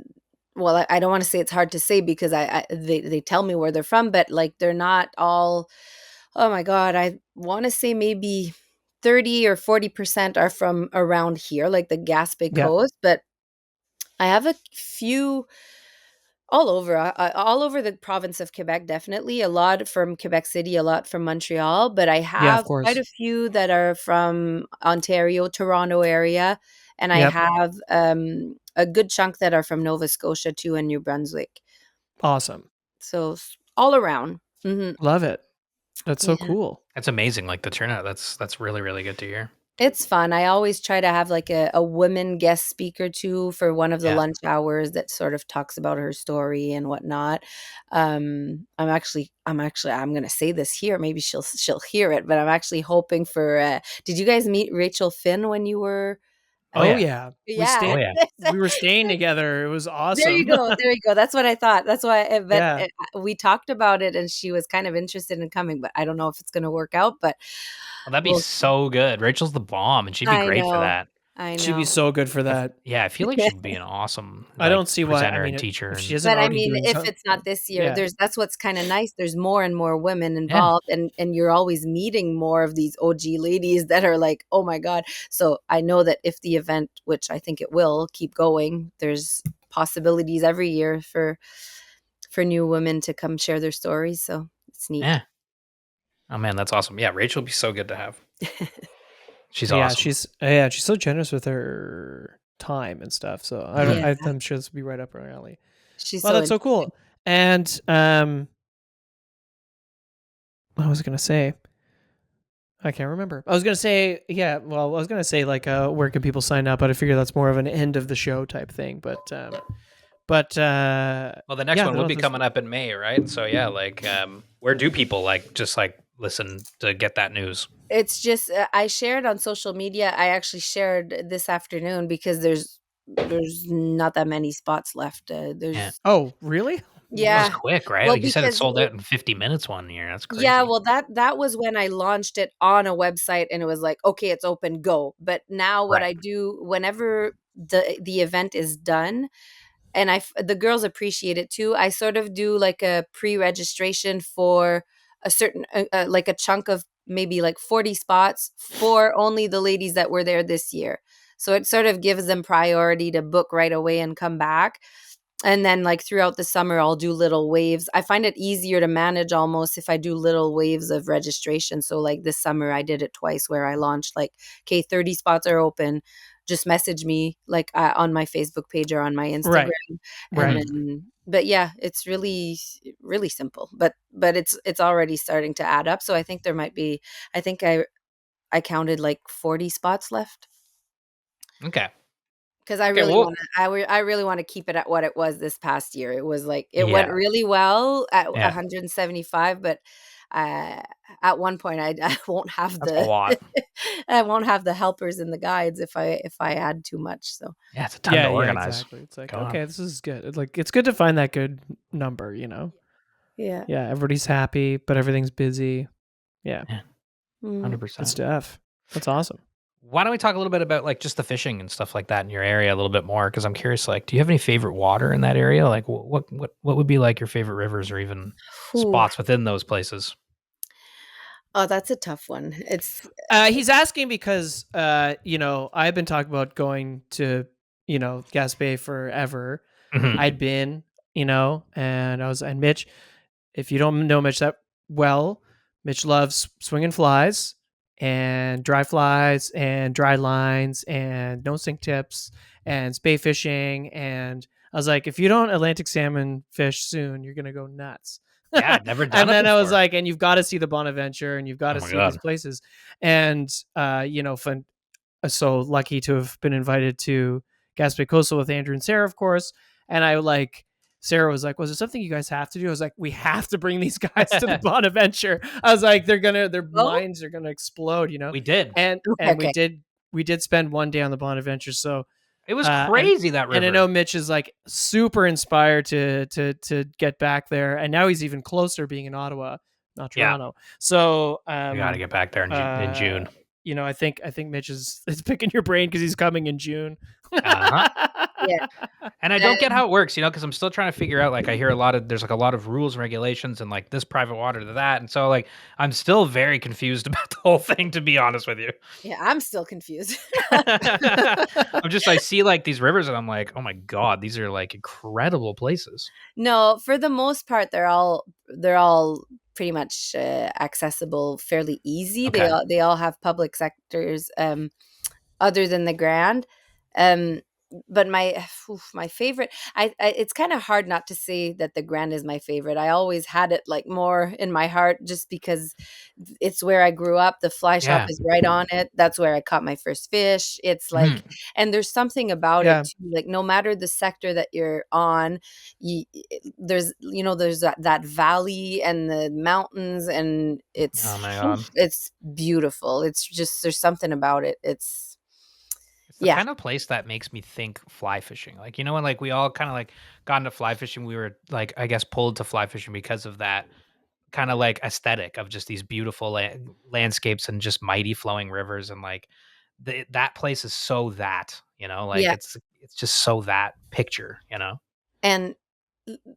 well, I don't want to say it's hard to say because they tell me where they're from, but like they're not all. Oh my God, I want to say maybe 30 or 40% are from around here, like the Gaspé Yeah. coast, but I have a few all over the province of Quebec, definitely. A lot from Quebec City, a lot from Montreal, but I Yeah, of have quite course. a few that are from Ontario, Toronto area, and I Yep. have a good chunk that are from Nova Scotia too and New Brunswick. Awesome. So all around. Love it. That's so Yeah. cool. That's amazing. Like the turnout. That's really, really good to hear. It's fun. I always try to have like a woman guest speaker too for one of the Yeah. lunch hours that sort of talks about her story and whatnot. I'm gonna say this here. Maybe she'll hear it, but I'm actually hoping for. Did you guys meet Rachel Finn when you were? Oh Oh yeah. yeah. Yeah. Oh yeah. We were staying together. It was There you awesome. go. There you go. That's what I thought. That's why. But Yeah. we talked about it, and she was kind of interested in coming, but I don't know if it's going to work out. But Well, that'd be we'll see. so good. Rachel's the bomb, and she'd be I great for know. that. I She'd be know. so good for that. Yeah, I feel like she'd be an awesome I like don't see why. I presenter mean, and teacher if she and isn't But I already mean, doing if something. it's not this year, Yeah. that's what's kind of nice. There's more and more women yeah. involved, and you're always meeting more of these OG ladies that are like, oh my God. So I know that if the event, which I think it will keep going, there's possibilities every year for new women to come share their stories. So it's neat. Yeah. Oh man, that's awesome. Yeah, Rachel would be so good to have. She's Yeah, awesome. she's so generous with her time and stuff. So Mhm. Yeah, I'm sure this will be right up her alley. she's Well, so that's so interesting. cool. And what was I gonna say? I can't remember. I was gonna say, yeah. Well, I was gonna say like, where can people sign up? But I figure that's more of an end of the show type thing. But But Well, the next yeah, one will no, be that's coming up in May, right? So yeah, like where do people like just like listen to get that news? It's just I shared on social media. I actually shared this afternoon because there's not that many spots left. Yeah. Oh, really? That was Yeah. quick, right? Well, Like you said, it because sold out in 50 minutes one year. That's yeah, crazy. well that was when I launched it on a website and it was like, okay, it's open, go. But now what Right. I do whenever the event is done, and the girls appreciate it too. I sort of do like a pre-registration for a certain like a chunk of maybe like 40 spots for only the ladies that were there this year. So it sort of gives them priority to book right away and come back. And then like throughout the summer I'll do little waves. I find it easier to manage almost if I do little waves of registration. So like this summer I did it twice where I launched like, okay, 30 spots are open. Just message me like on my Facebook page or on my Right. Instagram. And Right. then but yeah, it's really really simple. But it's already starting to add up. So I think there might be I think I counted like 40 spots left. Okay. Because I Okay. really Well, want to, I really want to keep it at what it was this past year. It was like it went yeah. really well at Yeah. 175, but uh, at one point I won't have That's a the lot. I won't have the helpers and the guides if I add too much. So Yeah, it's a ton to Yeah, organize. exactly. It's like, Go on. okay, this is good. It's good to find that good number, yeah, Yeah, everybody's happy, but everything's busy. Yeah, Yeah. Mm. good 100%. stuff. That's awesome. Why don't we talk a little bit about like just the fishing and stuff like that in your area a little bit more? Because I'm curious, like, do you have any favorite water in that area? Like, what would be like your favorite rivers or even Whew. spots within those places? Oh, that's a tough one. It's He's asking because, I've been talking about going to, Gaspé forever. Mhm. I'd been, and Mitch, if you don't know Mitch that well, Mitch loves swinging flies and dry lines and no sink tips and spay fishing. And I was like, if you don't Atlantic salmon fish soon, you're going to go nuts. Yeah, I've never done And it then I was before. like, and you've got to see the Bonaventure and you've got Oh to my see these god. places. And, so lucky to have been invited to Gaspé Coastal with Andrew and Sarah, of course. And Sarah was like, was it something you guys have to do? I was like, we have to bring these guys to the Bonaventure. I was like, their oh minds are gonna explode, We did. And okay we okay. did spend one day on the Bonaventure. So It was and crazy that and I river. know Mitch is like super inspired to get back there, and now he's even closer being in Ottawa, not Yeah, Toronto. So we got to get back there in June. I think Mitch is picking your brain because he's coming in June. Uh-huh. Yeah. And I don't get how it works, because I'm still trying to figure out. Like, I hear there's like a lot of rules and regulations, and like this private water to that, and so like I'm still very confused about the whole thing, to be honest with you. Yeah, I'm still confused. I see like these rivers, and I'm like, oh my god, these are like incredible places. No, for the most part, they're all pretty much accessible, fairly easy. Okay. They all have public sectors, other than the Grand. Um, but my favorite, it's kind of hard not to say that the Grand is my favorite. I always had it like more in my heart, just because it's where I grew up. The fly shop Yeah. is right on it. That's where I caught my first fish. It's like, Mhm. and there's something about Yeah. it too. Like no matter the sector that you're on, there's that valley and the mountains, and Oh my god. it's beautiful. It's just there's something about it. It's the Yeah. kind of place that makes me think fly fishing. Like, when like we all kind of like got into fly fishing, we were like, I guess, pulled to fly fishing because of that kind of like aesthetic of just these beautiful landscapes and just mighty flowing rivers, and like that place is so like Yeah. it's just so that picture. And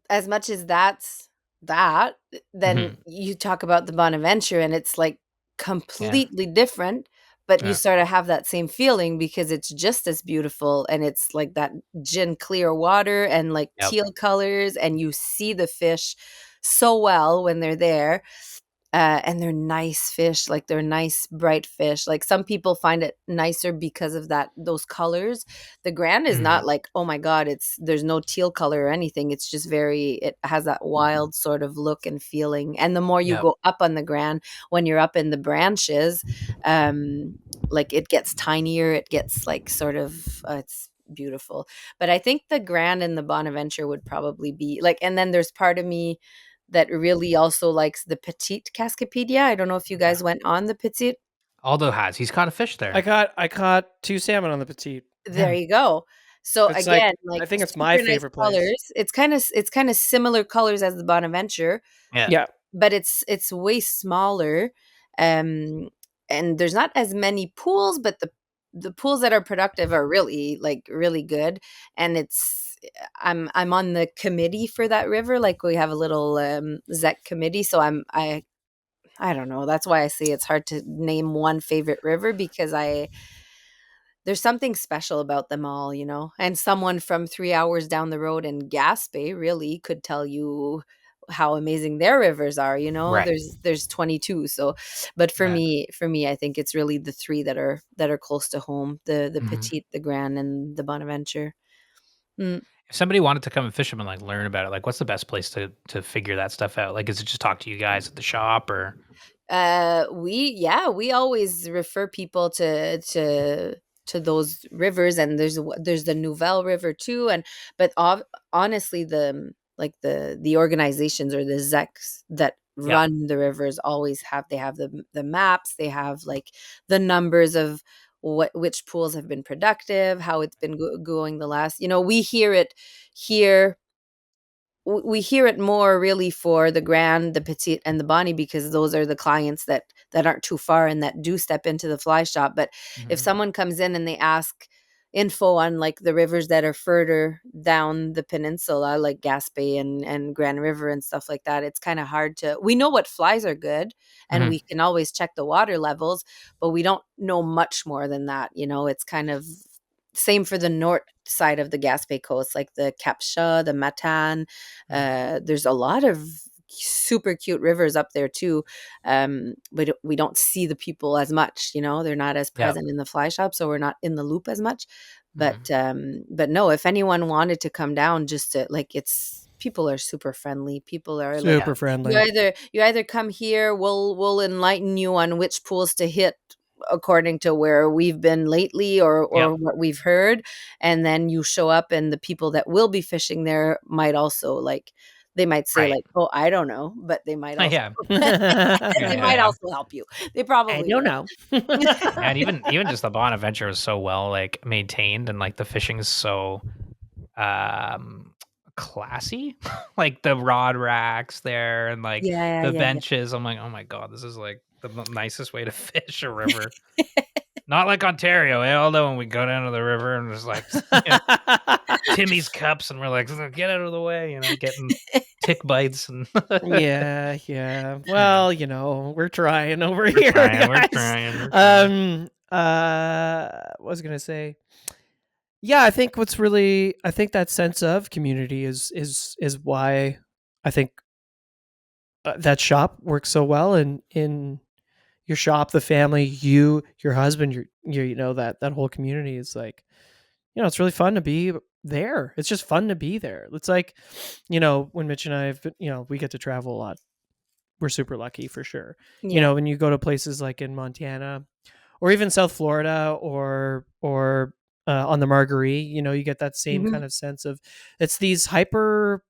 as much as that's that, then Mhm. you talk about the Bonaventure and it's like Yeah. completely different, but you Yeah. sort of have that same feeling because it's just as beautiful and it's like that gin clear water and like Yep. teal colors, and you see the fish so well when they're there. And they're nice fish, like they're nice bright fish. Like some people find it nicer because of those colors. The Grand is Mhm. not like, oh my god, there's no teal color or anything. It's just it has that wild sort of look and feeling. And the more you Yep. go up on the Grand, when you're up in the branches, like it gets tinier. It gets like sort of it's beautiful. But I think the Grand and the Bonaventure would probably be like, and then there's part of me that really also likes the Petite Cascapedia. I don't know if you guys went on the Petite. Aldo has. He's caught a fish there. I caught 2 salmon on the Petite. There you go. So It's like, again, like I think it's my super nice favorite place. colors. It's kind of similar colors as the Bonaventure, Yeah. but it's way smaller. And there's not as many pools, but the pools that are productive are really like really good. And I'm on the committee for that river. Like we have a little ZEC committee, so I don't know. That's why I say it's hard to name one favorite river, because there's something special about them all, you know. And someone from 3 hours down the road in Gaspé really could tell you how amazing their rivers are, you know. Right. There's 22. So, but for Yeah. me I think it's really the three that are close to home, the Mhm. Petite, the Grand, and the Bonaventure. If somebody wanted to come and fish them and like learn about it, like what's the best place to figure that stuff out? Like, is it just talk to you guys at the shop or? We always refer people to those rivers, and there's the Nouvelle River too. And but honestly, the organizations or the ZECs that Yeah. run the rivers always they have the maps, they have like the numbers of which pools have been productive, how it's been going the last, you know. We hear it here, we hear it more really for the Grand, the Petite, and the Bonnie, because those are the clients that aren't too far and that do step into the fly shop. But if Mhm. someone comes in and they ask info on like the rivers that are further down the peninsula, like Gaspé and Grand River and stuff like that, it's kind of hard to. We know what flies are good, and Mhm. we can always check the water levels, but we don't know much more than that. You know, it's kind of same for the north side of the Gaspé coast, like the Capcha, the Matan. There's a lot of super cute rivers up there too, but we don't see the people as much. You know, they're not as Yeah. present in the fly shop, so we're not in the loop as much. Mhm. But no, if anyone wanted to come down, just to like, it's people are super friendly. People are like, Super friendly. you either come here, we'll enlighten you on which pools to hit according to where we've been lately, or Yep. what we've heard. And then you show up, and the people that will be fishing there might also like, they might say Right. like, oh, I don't know, but they might also Yeah. they might Yeah. also help you. They probably will. know. And even just the Bonaventure is so well like maintained, and like the fishing is so classy. Like the rod racks there and like Yeah, the yeah, yeah. benches. I'm like, oh my god, this is like the nicest way to fish a river. Not like Ontario, although when we go down to the river and there's like Timmy's cups and we're like, get out of the way, you know, getting tick bites and Yeah. Well, you know, we're trying over here, we're guys. trying. What was I gonna say? Yeah, I think that sense of community is why I think that shop works so well in your shop, the family, your husband, your you know, that whole community is like, you know, it's really fun to be there. It's just fun to be there. It's like, you know, when Mitch and I have been, you know, we get to travel a lot. We're super lucky for sure. You Yeah. know, when you go to places like in Montana or even South Florida or on the Marguerite, you know, you get that same Mhm. kind of sense of, it's these hyper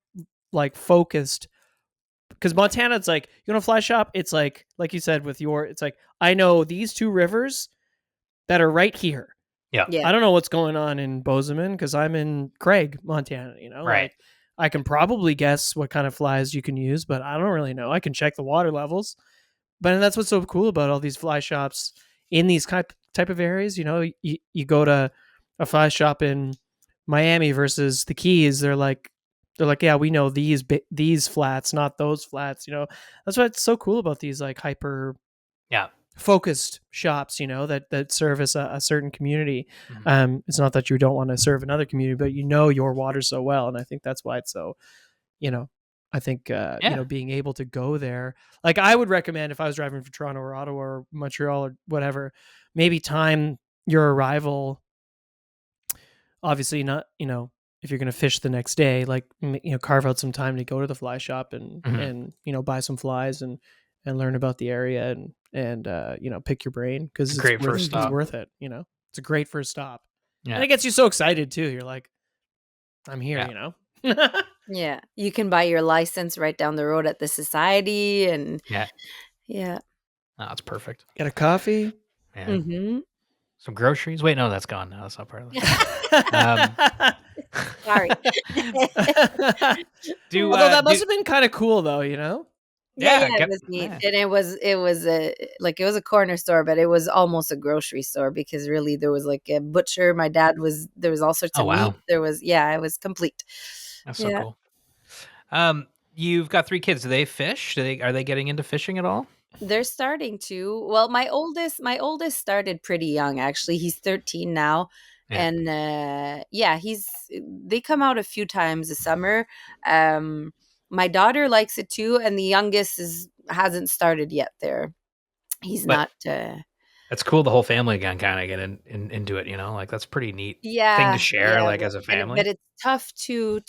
like focused, because Montana, it's like you want to fly shop. It's like you said with it's like, I know these two rivers that are right here. Yeah. Yeah. I don't know what's going on in Bozeman because I'm in Craig, Montana. You know, Right. like I can probably guess what kind of flies you can use, but I don't really know. I can check the water levels, but that's what's so cool about all these fly shops in these type of areas. You know, you go to a fly shop in Miami versus the Keys. They're like, yeah, we know these flats, not those flats. You know, that's what's so cool about these like hyper Yeah. focused shops, you know, that service a certain community. Mhm. It's not that you don't want to serve another community, but you know your water so well, and I think that's why it's so, you know, I think you Yeah. know, being able to go there, like I would recommend if I was driving from Toronto or Ottawa or Montreal or whatever, maybe time your arrival. Obviously, not, you know, if you're going to fish the next day, like, you know, carve out some time to go to the fly shop Mhm. and you know, buy some flies and learn about the area and you know, pick your brain, because It's a great first it's stop. worth it. You know, it's a great first stop. Yeah. And it gets you so excited too. You're like, I'm here, Yeah. you know? Yeah. You can buy your license right down the road at the society. And Yeah. yeah. Oh, that's perfect. Get a coffee. Yeah. Mm-hmm. Some groceries. Wait, no, that's gone now. That's not part of it. Sorry. Although that must have been kind of cool, though, you know? Yeah, it was neat. Yeah. And it was a corner store, but it was almost a grocery store because really there was like a butcher. There was all sorts Oh, of wow. meat. It was complete. That's so Yeah. cool. You've got 3 kids. Do they fish? Are they getting into fishing at all? They're starting to. Well, my oldest started pretty young actually. He's 13 now. Yeah. And they come out a few times a summer. My daughter likes it too, and the youngest hasn't started yet there. He's But not that's cool. The whole family can kind of get into it, like that's a pretty neat thing to share, like as a family. But it's tough to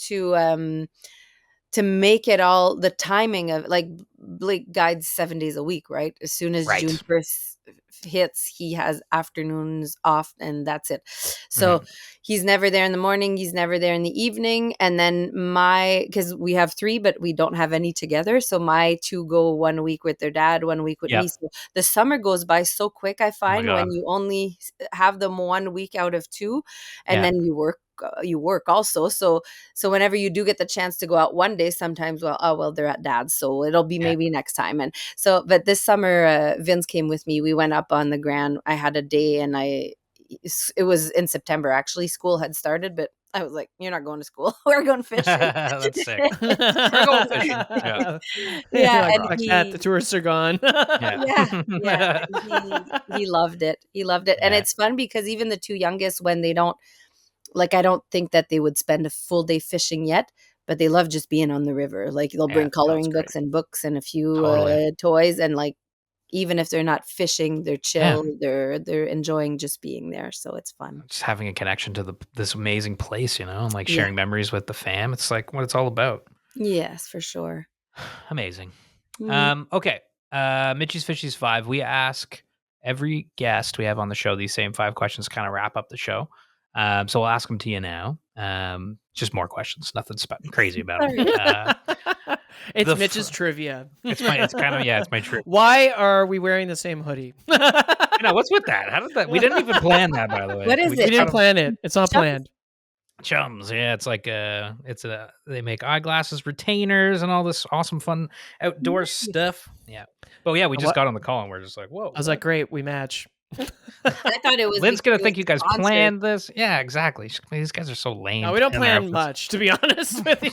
make it all the timing of like Blake guides 7 days a week, right? As soon as Right. June 1st hits, he has afternoons off and that's it. So he's never there in the morning, he's never there in the evening. And then because we have 3, but we don't have any together. So my 2 go 1 week with their dad, 1 week with me. So the summer goes by so quick, I find, when you only have them 1 week out of 2 and then you work also. So whenever you do get the chance to go out one day, sometimes, they're at dad's, so it'll be maybe next time. And so, but this summer, Vince came with me. We went up on the Grand. I had a day, and it was in September. Actually, school had started, but I was like, "You're not going to school. We're going fishing." That's sick. We're going fishing. Yeah, and the tourists are gone. Yeah. He loved it. He loved it, and it's fun because even the 2 youngest, when they don't. Like, I don't think that they would spend a full day fishing yet, but they love just being on the river. Like, they'll bring coloring books and books and a few toys. And like, even if they're not fishing, they're chill. They're enjoying just being there. So it's fun. Just having a connection to this amazing place, and like sharing memories with the fam. It's like what it's all about. Yes, for sure. Amazing. Mm. Okay. Mitchie's Fishies 5. We ask every guest we have on the show these same 5 questions to kind of wrap up the show. So we'll ask them to you now. Just more questions, nothing crazy about them. It's Mitch's trivia. It's my trivia. Why are we wearing the same hoodie? What's with that? How did that? We didn't even plan that, by the way. What is We didn't plan it. It's not planned. Chums, yeah, it's like they make eyeglasses, retainers, and all this awesome fun outdoor stuff. Yeah, but yeah, we just got on the call and we're just like, whoa. I was like, great, we match. I thought it was. Lynn's gonna think you guys planned this. Yeah, exactly. These guys are so lame. No, we don't plan much, to be honest with you.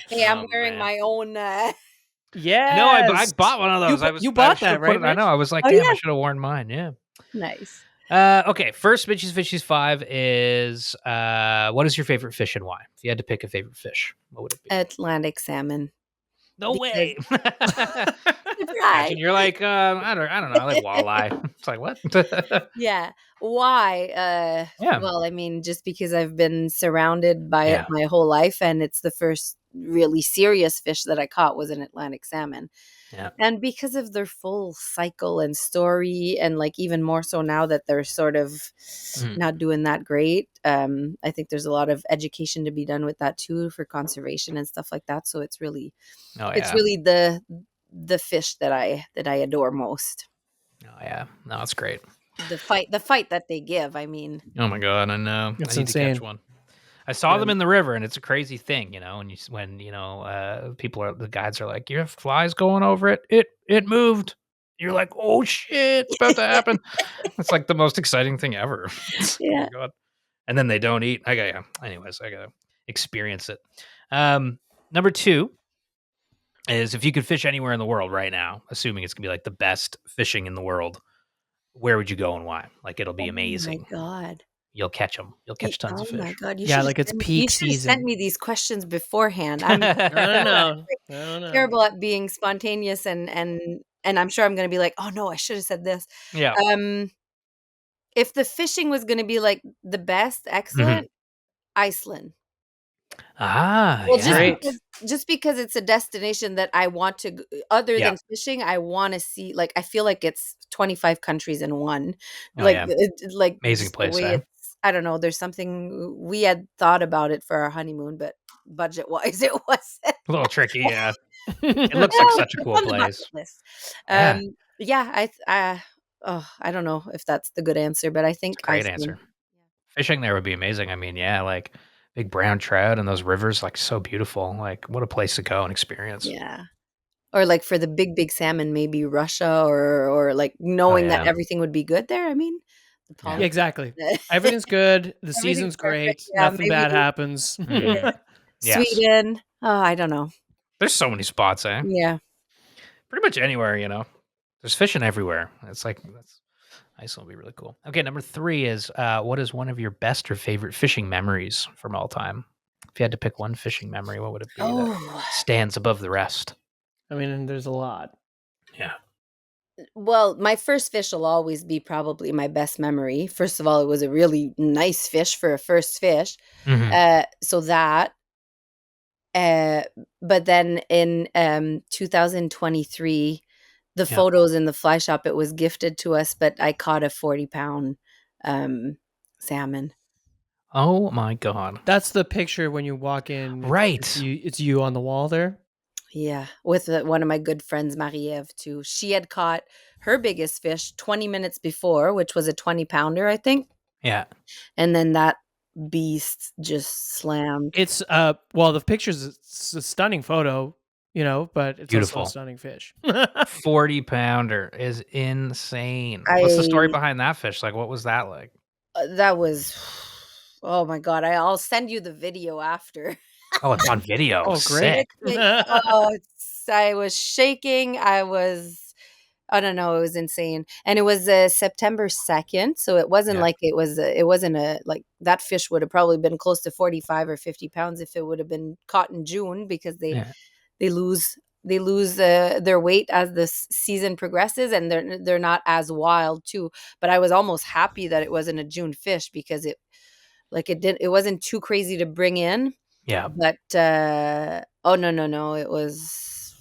Hey, I'm wearing my own. Yeah. No, I bought one of those. You bought that, right? I know. I was like, damn, I should have worn mine. Yeah. Nice. Okay. First, Mitchie's Fishies 5 is what is your favorite fish and why? If you had to pick a favorite fish, what would it be? Atlantic salmon. No way. Right. You're like, I don't know. I like walleye. It's like, what? Yeah. Why? Well, I mean, just because I've been surrounded by it my whole life, and it's the first really serious fish that I caught was an Atlantic salmon. Yeah. And because of their full cycle and story, and like even more so now that they're sort of not doing that great, I think there's a lot of education to be done with that too for conservation and stuff like that. So it's really, really the fish that I adore most. Oh yeah, no, it's great. The fight that they give. I mean, oh my god, I know. It's I need insane. to catch one. I saw them in the river, and it's a crazy thing, when the guides are like, "You have flies going over it. It moved." You're like, "Oh shit, it's about to happen." It's like the most exciting thing ever. Yeah. Oh my god. And then they don't eat. I gotta experience it. Number 2 is if you could fish anywhere in the world right now, assuming it's gonna be like the best fishing in the world, where would you go and why? Like it'll be amazing. Oh my god. You'll catch them. You'll catch tons of fish. Oh my god! Like it's peak season. You should have sent me these questions beforehand. I'm I don't know. terrible at being spontaneous, and I'm sure I'm going to be like, oh no, I should have said this. Yeah. If the fishing was going to be like the best, excellent, Iceland. Well, just because it's a destination that I want to, other than fishing, I want to see. Like, I feel like it's 25 countries in one. Like, amazing place. I don't know. There's something we had thought about it for our honeymoon, but budget wise, it wasn't. A little tricky, yeah. It looks like Well, such a it's cool on the bucket place. list. Yeah, Yeah, I don't know if that's the good answer, but I it's think a great Iceland. answer. Fishing there would be amazing. I mean, yeah, like big brown trout and those rivers, like so beautiful. Like what a place to go and experience. Yeah. Or like for the big salmon, maybe Russia or like Oh knowing that yeah, everything would be good there. I mean, the yeah. Yeah, politics. exactly. Everything's good. The Everything's season's perfect. great. Yeah, Nothing maybe bad happens. yeah. Hmm. Yes, Sweden. Oh, I don't know. there's so many spots, eh? Yeah. Pretty much anywhere, There's fishing everywhere. It's like that's Iceland would be really cool. Okay, number 3 is what is one of your best or favorite fishing memories from all time? If you had to pick one fishing memory, what would it be that Oh, stands above the rest? I mean, and there's a lot. Yeah. well, my first fish will always be probably my best memory. First of all, it was a really nice fish for a first fish. Hmm. So that, uh, but then in 2023, the Yeah. photos in the fly shop, it was gifted to us, but I caught a 40-pound salmon. Oh my god. That's the picture when you walk in. It's Right. you. It's you on the wall there. Yeah, with one of my good friends, Marie-Eve, too. She had caught her biggest fish 20 minutes before, which was a 20-pounder, I think. Yeah. And then that beast just slammed. It's well, the picture's it's a stunning photo, but it's also a Beautiful. stunning fish. 40-pounder is insane. What's the story I behind that fish? Like, what was that like? That was, oh my God, I'll send you the video after. Oh, it's on video. Oh, great. Sick. It's like, oh, I was shaking. I don't know, it was insane. And it was September 2nd, so it wasn't Yeah. like it wasn't a like that fish would have probably been close to 45 or 50 pounds if it would have been caught in June because Yeah. they lose their weight as the season progresses, and they're not as wild too. But I was almost happy that it wasn't a June fish because it wasn't too crazy to bring in. Yeah. But oh no, it was,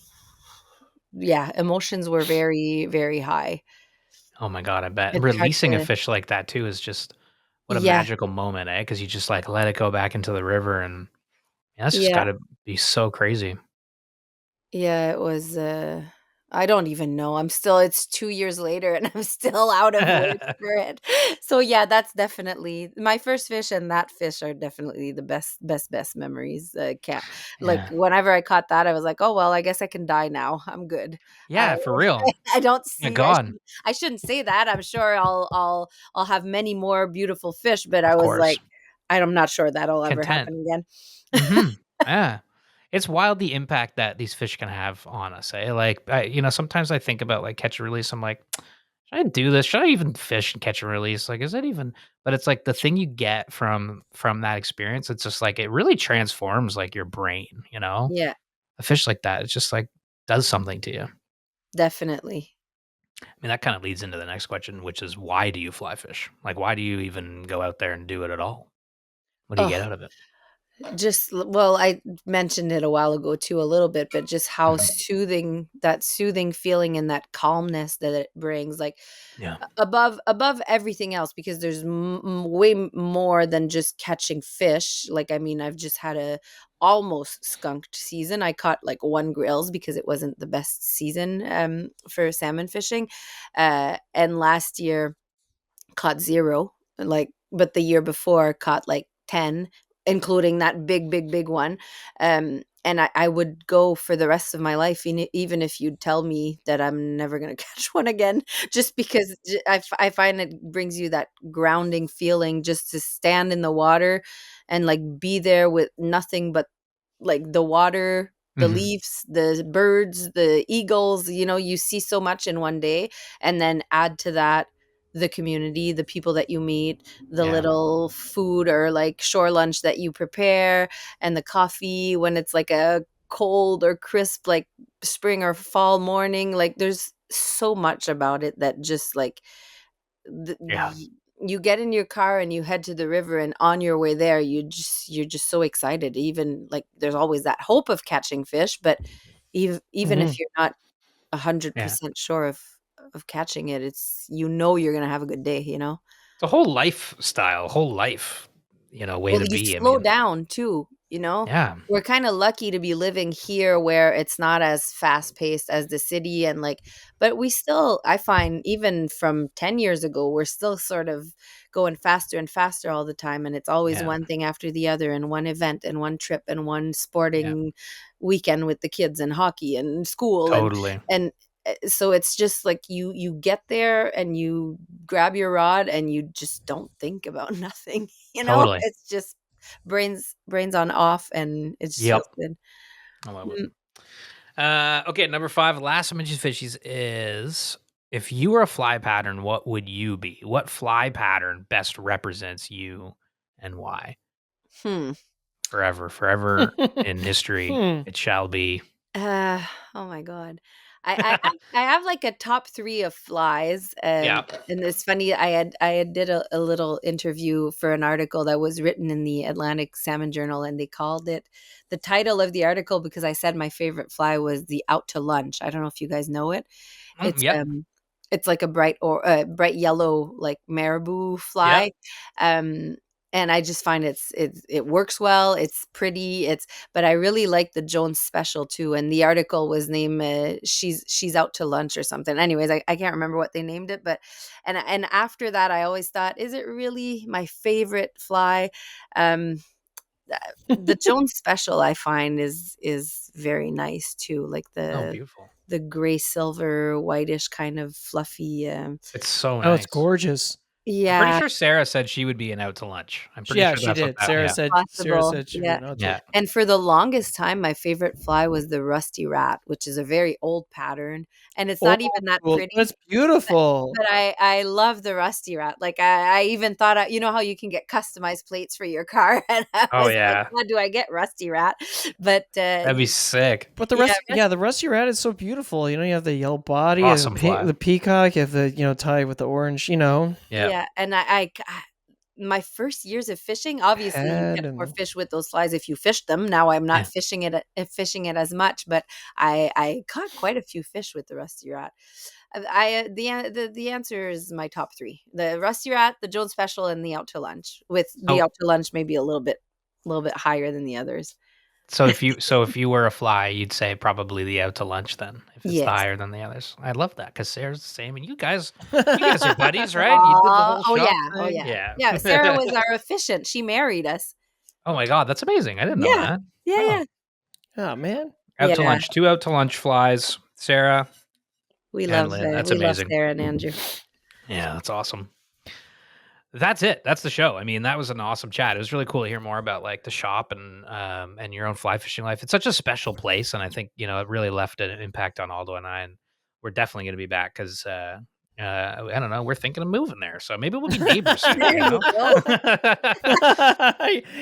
yeah, emotions were very, very high. Oh my god, I bet. It's hard Releasing a to, fish like that too is just what a yeah, magical moment, eh? Because you just like let it go back into the river, and yeah, that's just yeah. got to be so crazy. Yeah, it was, I don't even know. It's 2 years later and I'm still out of words for it. So, yeah, that's definitely my first fish, and that fish are definitely the best memories. Can't like, Yeah. whenever I caught that, I was like, "Oh, well, I guess I can die now. I'm good." I Yeah, for real. I don't Yeah, see gone. I shouldn't say that. I'm sure I'll have many more beautiful fish, but I Of was course. like, I'm not sure that'll ever Content. happen again. Mhm. Yeah. It's wild the impact that these fish can have on us, eh? Like, sometimes I think about, like, catch and release, I'm like, "Should I do this? Should I even fish and catch and release? Like, is it even" but it's like the thing you get from that experience, it's just like it really transforms, like, your brain, you know? Yeah, A fish like that, it just, like, does something to you. definitely. I mean, that kinda leads into the next question, which is why do you fly fish? Like, why do you even go out there and do it at all? What do you Oh, get out of it? well, I mentioned it a while ago too, a little bit, but just how Mhm. soothing, that soothing feeling and that calmness that it brings, like Yeah. above everything else, because there's way more than just catching fish. Like, I mean, I've just had a almost skunked season. I caught like one grills because it wasn't the best season for salmon fishing, and last year caught 0, like, but the year before caught like 10, including that big one. And I would go for the rest of my life, even if you'd tell me that I'm never going to catch one again, just because I find it brings you that grounding feeling just to stand in the water and like be there with nothing but like the water, the Mhm. leaves, the birds, the eagles, you see so much in one day. And then add to that the community, the people that you meet, the Yeah. little food or like shore lunch that you prepare, and the coffee when it's like a cold or crisp, like spring or fall morning. Like, there's so much about it that just like the, Yeah. you get in your car and you head to the river, and on your way there you're just so excited. Even like there's always that hope of catching fish, but even Mhm. if you're not Yeah. 100% sure of catching it, it's, you're gonna have a good day. It's a whole lifestyle, whole life, way Well, to you be. I slow mean, down too, you know? yeah, We're kinda lucky to be living here where it's not as fast paced as the city and, like but we still I find even from 10 years ago, we're still sort of going faster and faster all the time, and it's always yeah, one thing after the other and one event and one trip and one yeah, sporting weekend with the kids and hockey and school totally, and, so it's just like you get there and you grab your rod and you just don't think about nothing, you know? totally. It's just brains on off and it just Yep, feels good. I love it. Mm, Okay, number 5, last of Mindy's fishies is if you were a fly pattern, what would you be? What fly pattern best represents you and why? hmm. Forever, forever in history, Hmm. it shall be. Uh, oh my god. I have like a top 3 of flies, Yeah. and it's funny, I had did a little interview for an article that was written in the Atlantic Salmon Journal, and they called it the title of the article because I said my favorite fly was the out to lunch. I don't know if you guys know it. It's, Yep. it's like a bright yellow, like, marabou Yep. fly, um, and I just find it works well, it's pretty, but I really like the Jones Special too, and the article was named, "She's Out to Lunch" or something. Anyways, I can't remember what they named it, but and after that, I always thought, "Is it really my favorite fly?" Um, the Jones Special I find is very nice too, like Oh, the beautiful. the gray silver, whitish kind of fluffy, It's so Oh, it's nice. gorgeous. I'm pretty yeah, sure Sarah said she would be an out to lunch. I'm pretty Yeah, sure she that's what did. that. Yeah. Sarah possible, said she'd be yeah. an Yeah. And for the longest time, my favorite fly was the rusty rat, which is a very old pattern, and it's Oh, not even that well, pretty, that's beautiful. but I love the rusty rat. Like, I even thought you know how you can get customized plates for your car? And I Oh, was like, yeah. "What do I get? Rusty rat?" But, That'd be sick. But yeah, the rusty rat is so beautiful. You have the yellow body, Awesome fly. the peacock, you have the tie with the orange. Yeah. yeah, and my first years of fishing, obviously, you Head catch more and fish with those flies if you fished them. Now I'm Yeah. not fishing it as much, but I caught quite a few fish with the rusty rat. The answer is my top 3: the rusty rat, the Jones Special, and the out to lunch. With the So out to lunch maybe a little bit higher than the others. so if you were a fly, you'd say probably the out to lunch then, if it's the Yes. higher than the others. I love that because Sarah's the same, and you guys are buddies, right? You did the whole Oh shop yeah, oh thing. yeah, Yeah. yeah. Sarah was our efficient. She married us. Oh my god, that's amazing. I didn't know Yeah, that. yeah, Oh, yeah, Oh man. out to yeah. lunch. 2 out to lunch flies. Sarah and Lynn. That's We love amazing. Sarah and Andrew. Yeah, that's awesome. That's it. That's the show. I mean, that was an awesome chat. It was really cool to hear more about like the shop and your own fly fishing life. It's such a special place, and I think it really left an impact on Aldo and I. And we're definitely going to be back because I don't know. We're thinking of moving there, so maybe we'll be neighbors soon. There you go.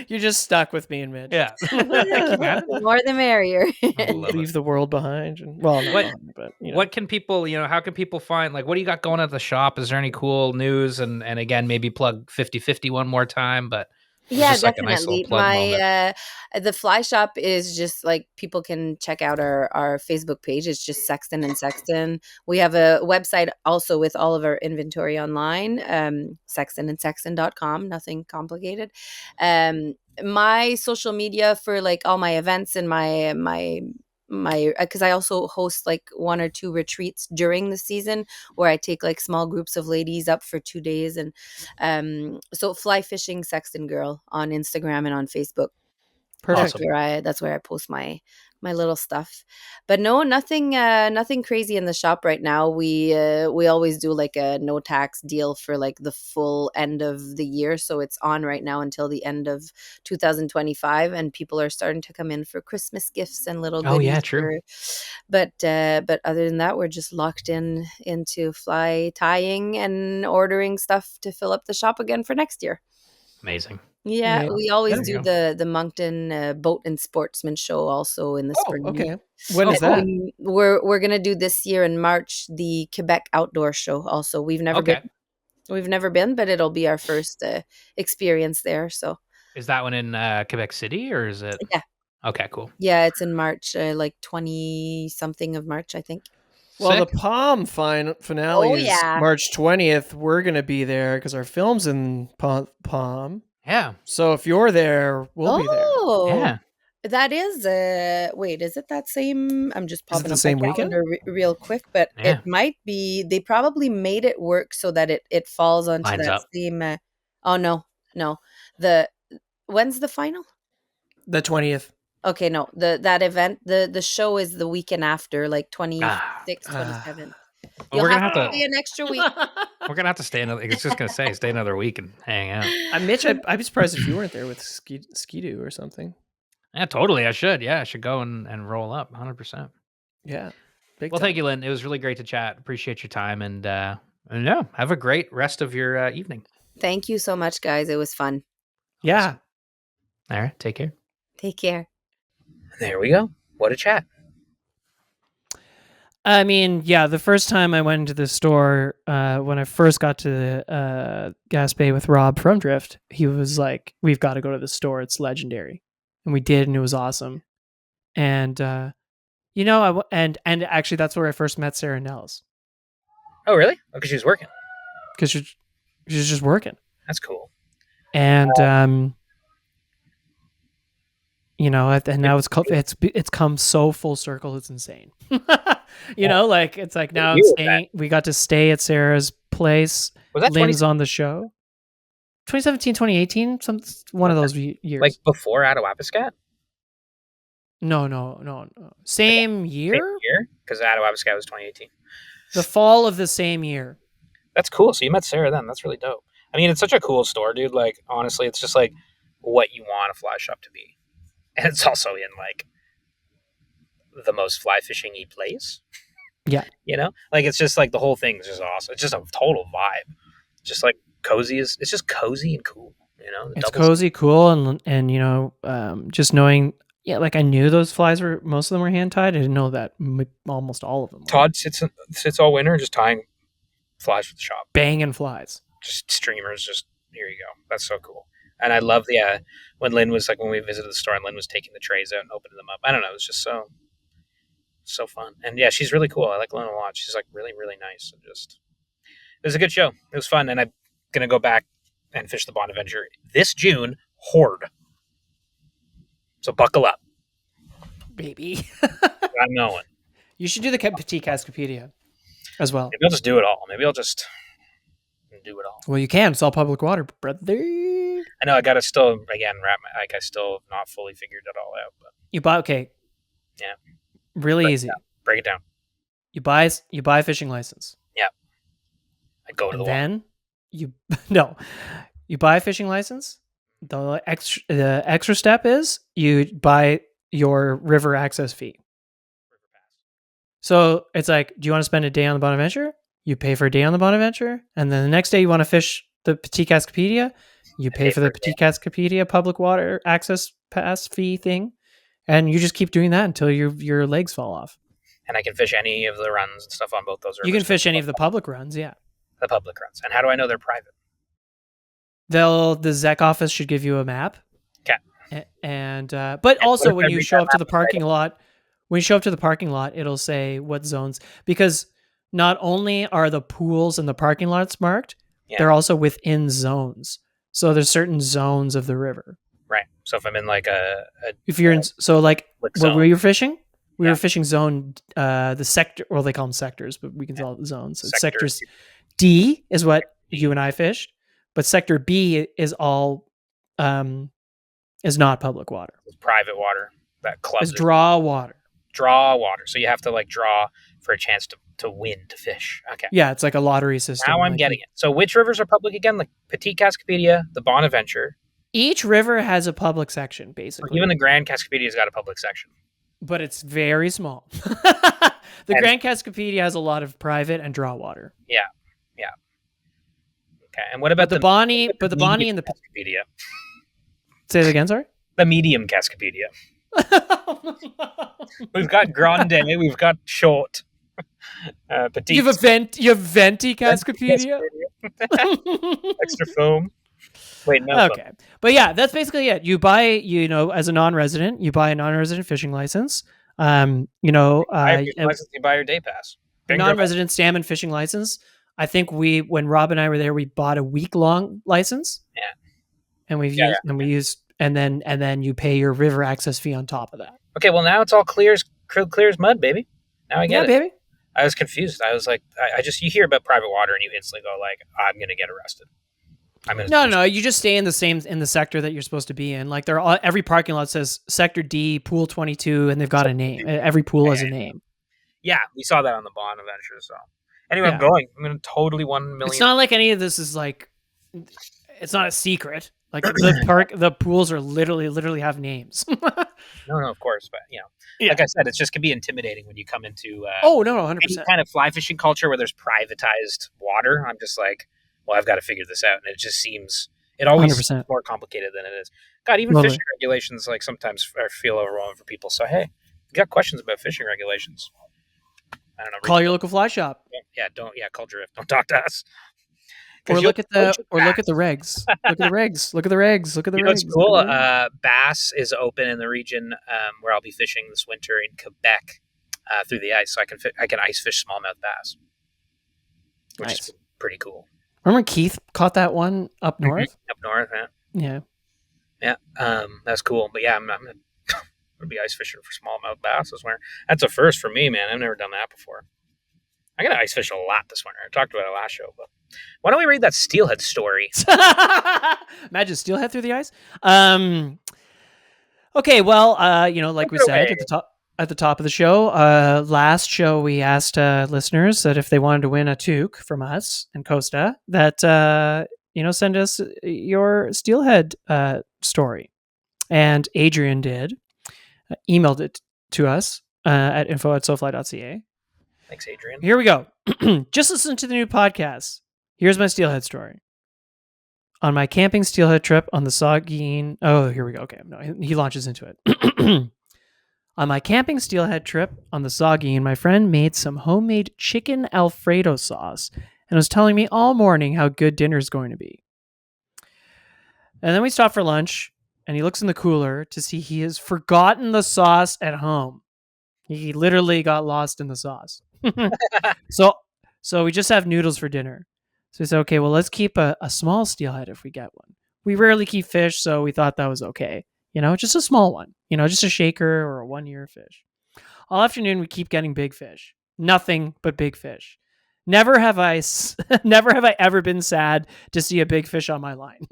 You're just stuck with me and Mitch. Yeah. Can you imagine? The more the merrier. I love it. Leave the world behind. Well, not What behind, but what can people, how can people find, like, what do you got going at the shop? Is there any cool news? And again, maybe plug 50/50 one more time, but it's Yeah, just like a nice little definitely. plug moment. The fly shop is just like people can check out our Facebook page. It's just Sexton and Sexton. We have a website also with all of our inventory online, sextonandsexton.com, nothing complicated. My social media for like all my events and my because I also host like 1 or 2 retreats during the season where I take like small groups of ladies up for 2 days, and so fly fishing Sexton Girl on Instagram and on Facebook. That's perfect. Awesome. where I post my little stuff. But no, nothing crazy in the shop right now. We always do like a no tax deal for like the full end of the year, so it's on right now until the end of 2025, and people are starting to come in for Christmas gifts and little Oh goodies yeah, true. for but other than that, we're just locked into fly tying and ordering stuff to fill up the shop again for next year. Amazing. Yeah, Yeah. we always There you do go. the Moncton Boat and Sportsman Show also in the Oh, spring. okay. When Oh, is cool. that? We're gonna do this year in March the Quebec Outdoor Show. Also, Okay. we've never been, but it'll be our first experience there. So Is that one in Quebec City or is it? yeah, Okay, cool. yeah, it's in March, like 20 something of March, I think. Well, Sick. the Palm finale Oh, is yeah. March 20th. We're going to be there because our film's in Palm. Yeah. So if you're there, we'll be there. Oh, Yeah. that is wait, is it that same? I'm just Is it popping the up same my weekend? calendar real quick, but Yeah. it might be. They probably made it work so that it falls onto Lines that up. same. Oh no, the when's the final? The 20th. Okay, no, that event, the show is the weekend after, like 26th, Ah. 27th. Well, You'll we're have gonna to have stay an extra week. We're gonna have to stay another. It's just gonna say stay another week and hang out. Mitch, I'd be surprised if you weren't there with Skidoo or something. Yeah, totally. I should. Yeah, I should go and roll up 100%. Yeah. Big Well, time. thank you, Lynn. It was really great to chat. Appreciate your time and yeah, have a great rest of your evening. Thank you so much, guys. It was fun. Yeah. All right, take care. Take care. There we go. What a chat. I mean, yeah, the first time I went into the store, when I first got to Gaspé with Rob from Drift, he was like, "We've got to go to the store. It's legendary," and we did, and it was awesome. And and actually, that's where I first met Sarah Nels Oh, really? Because she was working. because she's just working, That's cool. and and now it's come so full circle. It's insane. Like it's like now we got to stay at Sarah's place. Was that Lynn's on the show. 2017, 2018, one of those years. like before Attawapiskat? No. Same year? Because Attawapiskat was 2018. The fall of the same year. That's cool. So you met Sarah then. That's really dope. I mean, it's such a cool store, dude. Like, honestly, it's just like what you want a fly shop to be. And it's also in like the most fly fishing-y place. Yeah. Like it's just like the whole thing is just awesome. It's just a total vibe. Just like cozy it's just cozy and cool. It's cozy, cool, and just knowing, like I knew those flies most of them were hand tied. I didn't know that almost all of them were. Todd sits all winter just tying flies for the shop. Banging flies. Just streamers. Just here you go. That's so cool. And I love when Lynn was like when we visited the store and Lynn was taking the trays out and opening them up. I don't know. It was just so fun. And yeah, she's really cool. I like Lynn a lot. She's like really, really nice. And it was a good show. It was fun. And I'm going to go back and fish the Bonaventure this June, Horde. So buckle up. Baby. I'm going. You should do the Petit Cascapédia as well. Maybe I'll just do it all. Maybe I'll just do it all. Well, you can. It's all public water, brother. I know I got to still, again, I still have not fully figured it all out. But You buy, okay. Yeah. Really easy. Break it down. You buy a fishing license. Yeah. I go to the then you buy a fishing license. The extra step is you buy your river access fee. So it's like, do you want to spend a day on the Bonaventure? You pay for a day on the Bonaventure, and then the next day you want to fish the Petit Cascapédia. You pay for the Petit Cascapédia public water access pass fee thing, and you just keep doing that until your legs fall off. And I can fish any of the runs and stuff on both those rivers. You can fish any of the public runs, yeah. The public runs. And how do I know they're private? The ZEC office should give you a map. Okay. But also when you show up to the parking lot, it'll say what zones, because not only are the pools and the parking lots marked, they're also within zones. So there's certain zones of the river. Right. So if I'm in like if you're in, so like zone. Where you were fishing, we were fishing zone, the sector, well, they call them sectors, but we can call it zones. So sectors D is what you and I fished, but sector B is all, is not public water. It's private water that clubs. It's draw water. So you have to like draw for a chance to win to fish. Okay. Yeah, it's like a lottery system. Now I'm getting it. So which rivers are public again? Like Petit Cascapédia, the Bonaventure. Each river has a public section, basically. Even the Grand Cascapédia's got a public section. But it's very small. The Grand Cascapédia has a lot of private and draw water. Yeah. Okay. And what about the Bonnie and the Cascapédia? Say it again, sorry? The medium Cascapédia. We've got grande, we've got short. Petite. You have venti Cascapédia? Extra foam. Wait, no. Okay. But yeah, that's basically it. You buy, as a non-resident, you buy a non-resident fishing license. You buy your day pass. Bingo. non-resident salmon fishing license. I think when Rob and I were there, we bought a week-long license. Yeah. And we used and then you pay your river access fee on top of that. Okay, well now it's all clear as mud, baby. Now I get it. Baby. I was confused. I was like, you hear about private water and you instantly go like, I'm gonna get arrested. No. You just stay in the sector that you're supposed to be in. Like every parking lot says Sector D, Pool 22, and they've got a name. Every pool has a name. Yeah, we saw that on the Bond Adventure. So anyway, Yeah. I'm going. I'm gonna totally 1 million. It's not like any of this is like. It's not a secret. Like the pools are literally have names. No, of course, but like I said, it's just can be intimidating when you come into 100%. any kind of fly fishing culture where there's privatized water. I'm just like, well, I've got to figure this out, and it just seems it always 100%. seems more complicated than it is. God, even fishing regulations like sometimes feel overwhelming for people. So hey, if you got questions about fishing regulations, I don't know. Call your local fly shop. Call Drift. Don't talk to us. Or look at the regs. Look at the regs. Look at the regs. Look at the regs. It's cool. Bass is open in the region where I'll be fishing this winter in Quebec through the ice, so I can ice fish smallmouth bass, which is pretty cool. Remember Keith caught that one up north? Up north, yeah. That's cool. But yeah, I'm gonna be ice fishing for smallmouth bass this winter. That's a first for me, man. I've never done that before. I'm gonna ice fish a lot this winter. I talked about it last show, but why don't we read that steelhead story? Imagine steelhead through the ice. Okay, well, like we said at the top of the show, last show we asked listeners that if they wanted to win a toque from us and Costa, that send us your steelhead story, and Adrian did, emailed it to us at info@sofly.ca. Thanks, Adrian. Here we go. Just listen to the new podcast. Here's my steelhead story. On my camping steelhead trip on the Saugeen... Oh, here we go. Okay, no, he launches into it. On my camping steelhead trip on the Saugeen, my friend made some homemade chicken Alfredo sauce and was telling me all morning how good dinner's going to be. And then we stopped for lunch, and he looks in the cooler to see he has forgotten the sauce at home. He literally got lost in the sauce. So we just have noodles for dinner. So we said, okay, well, let's keep a small steelhead if we get one. We rarely keep fish, so we thought that was okay. Just a small one. Just a shaker or a 1-year fish. All afternoon, we keep getting big fish. Nothing but big fish. Never have I ever been sad to see a big fish on my line.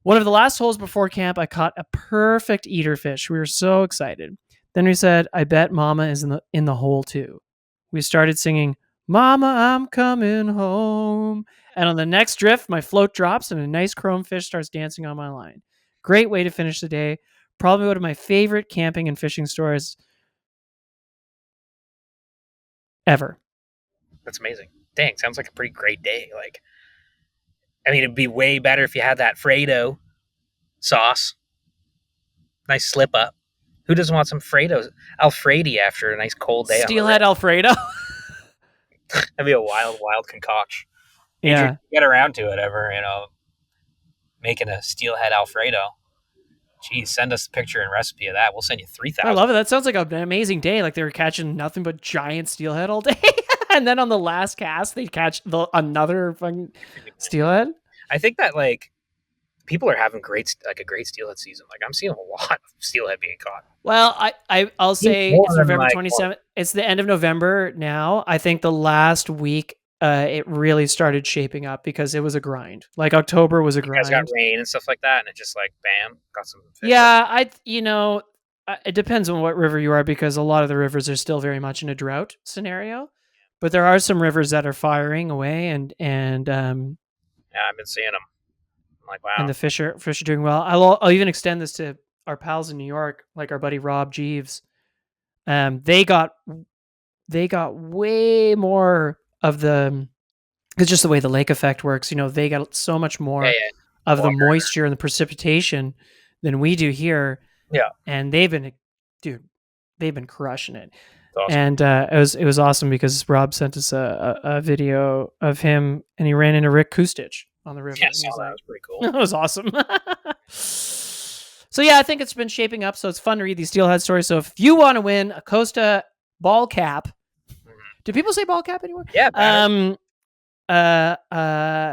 One of the last holes before camp, I caught a perfect eater fish. We were so excited. Then we said, I bet Mama is in the hole too. We started singing, Mama, I'm coming home. And on the next drift, my float drops and a nice chrome fish starts dancing on my line. Great way to finish the day. Probably one of my favorite camping and fishing stories ever. That's amazing. Dang, sounds like a pretty great day. It'd be way better if you had that Fredo sauce. Nice slip up. Who doesn't want some Alfredi after a nice cold day? Steelhead Alfredo. That'd be a wild concoction. Yeah. Get around to it ever, making a steelhead Alfredo. Geez, send us a picture and recipe of that. We'll send you 3,000. I love it. That sounds like an amazing day. Like they were catching nothing but giant steelhead all day. And then on the last cast, they catch another fucking steelhead. I think that people are having a great steelhead season. I'm seeing a lot of steelhead being caught. Well, I'll say it's November 27th. It's the end of November now. I think the last week it really started shaping up because it was a grind. October was a grind. You guys got rain and stuff like that, and it just bam, got some fish. Yeah, it depends on what river you are because a lot of the rivers are still very much in a drought scenario. But there are some rivers that are firing away, and I've been seeing them. I'm like, wow. And the fish are doing well. I'll even extend this to our pals in New York, like our buddy Rob Jeeves. They got way more of the. It's just the way the lake effect works. They got so much more of the moisture and the precipitation than we do here. Yeah, and they've been crushing it. Awesome. And it was awesome because Rob sent us a video of him, and he ran into Rick Kustich on the river. Yeah, that was pretty cool. That was awesome. So yeah, I think it's been shaping up. So it's fun to read these steelhead stories. So if you want to win a Costa ball cap, Do people say ball cap anymore? Yeah, battery.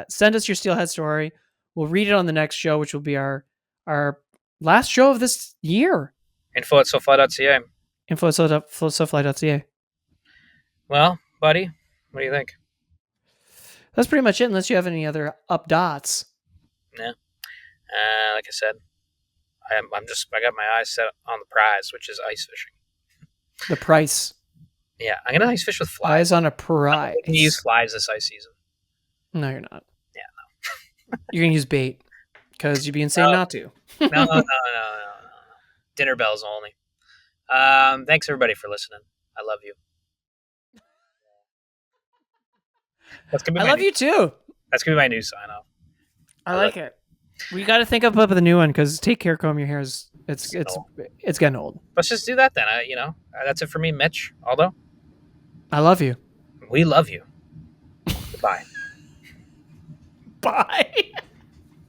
Send us your steelhead story. We'll read it on the next show, which will be our last show of this year. info@sofly.ca. info@sofly.ca. Well, buddy, what do you think? That's pretty much it, unless you have any other up dots. Yeah. Like I said, I got my eyes set on the prize, which is ice fishing. The price. Yeah, I'm gonna ice fish with flies. Eyes on a prize. I'm gonna use flies this ice season. No, you're not. Yeah, no. You're gonna use bait because you'd be insane not to. No. Dinner bells only. Thanks everybody for listening. I love you. I love you too. That's gonna be my new sign off. I like it. We got to think up with a new one because take care, comb your hair is it's getting old. Let's just do that then. That's it for me, Mitch. Aldo, I love you. We love you. Bye. Bye.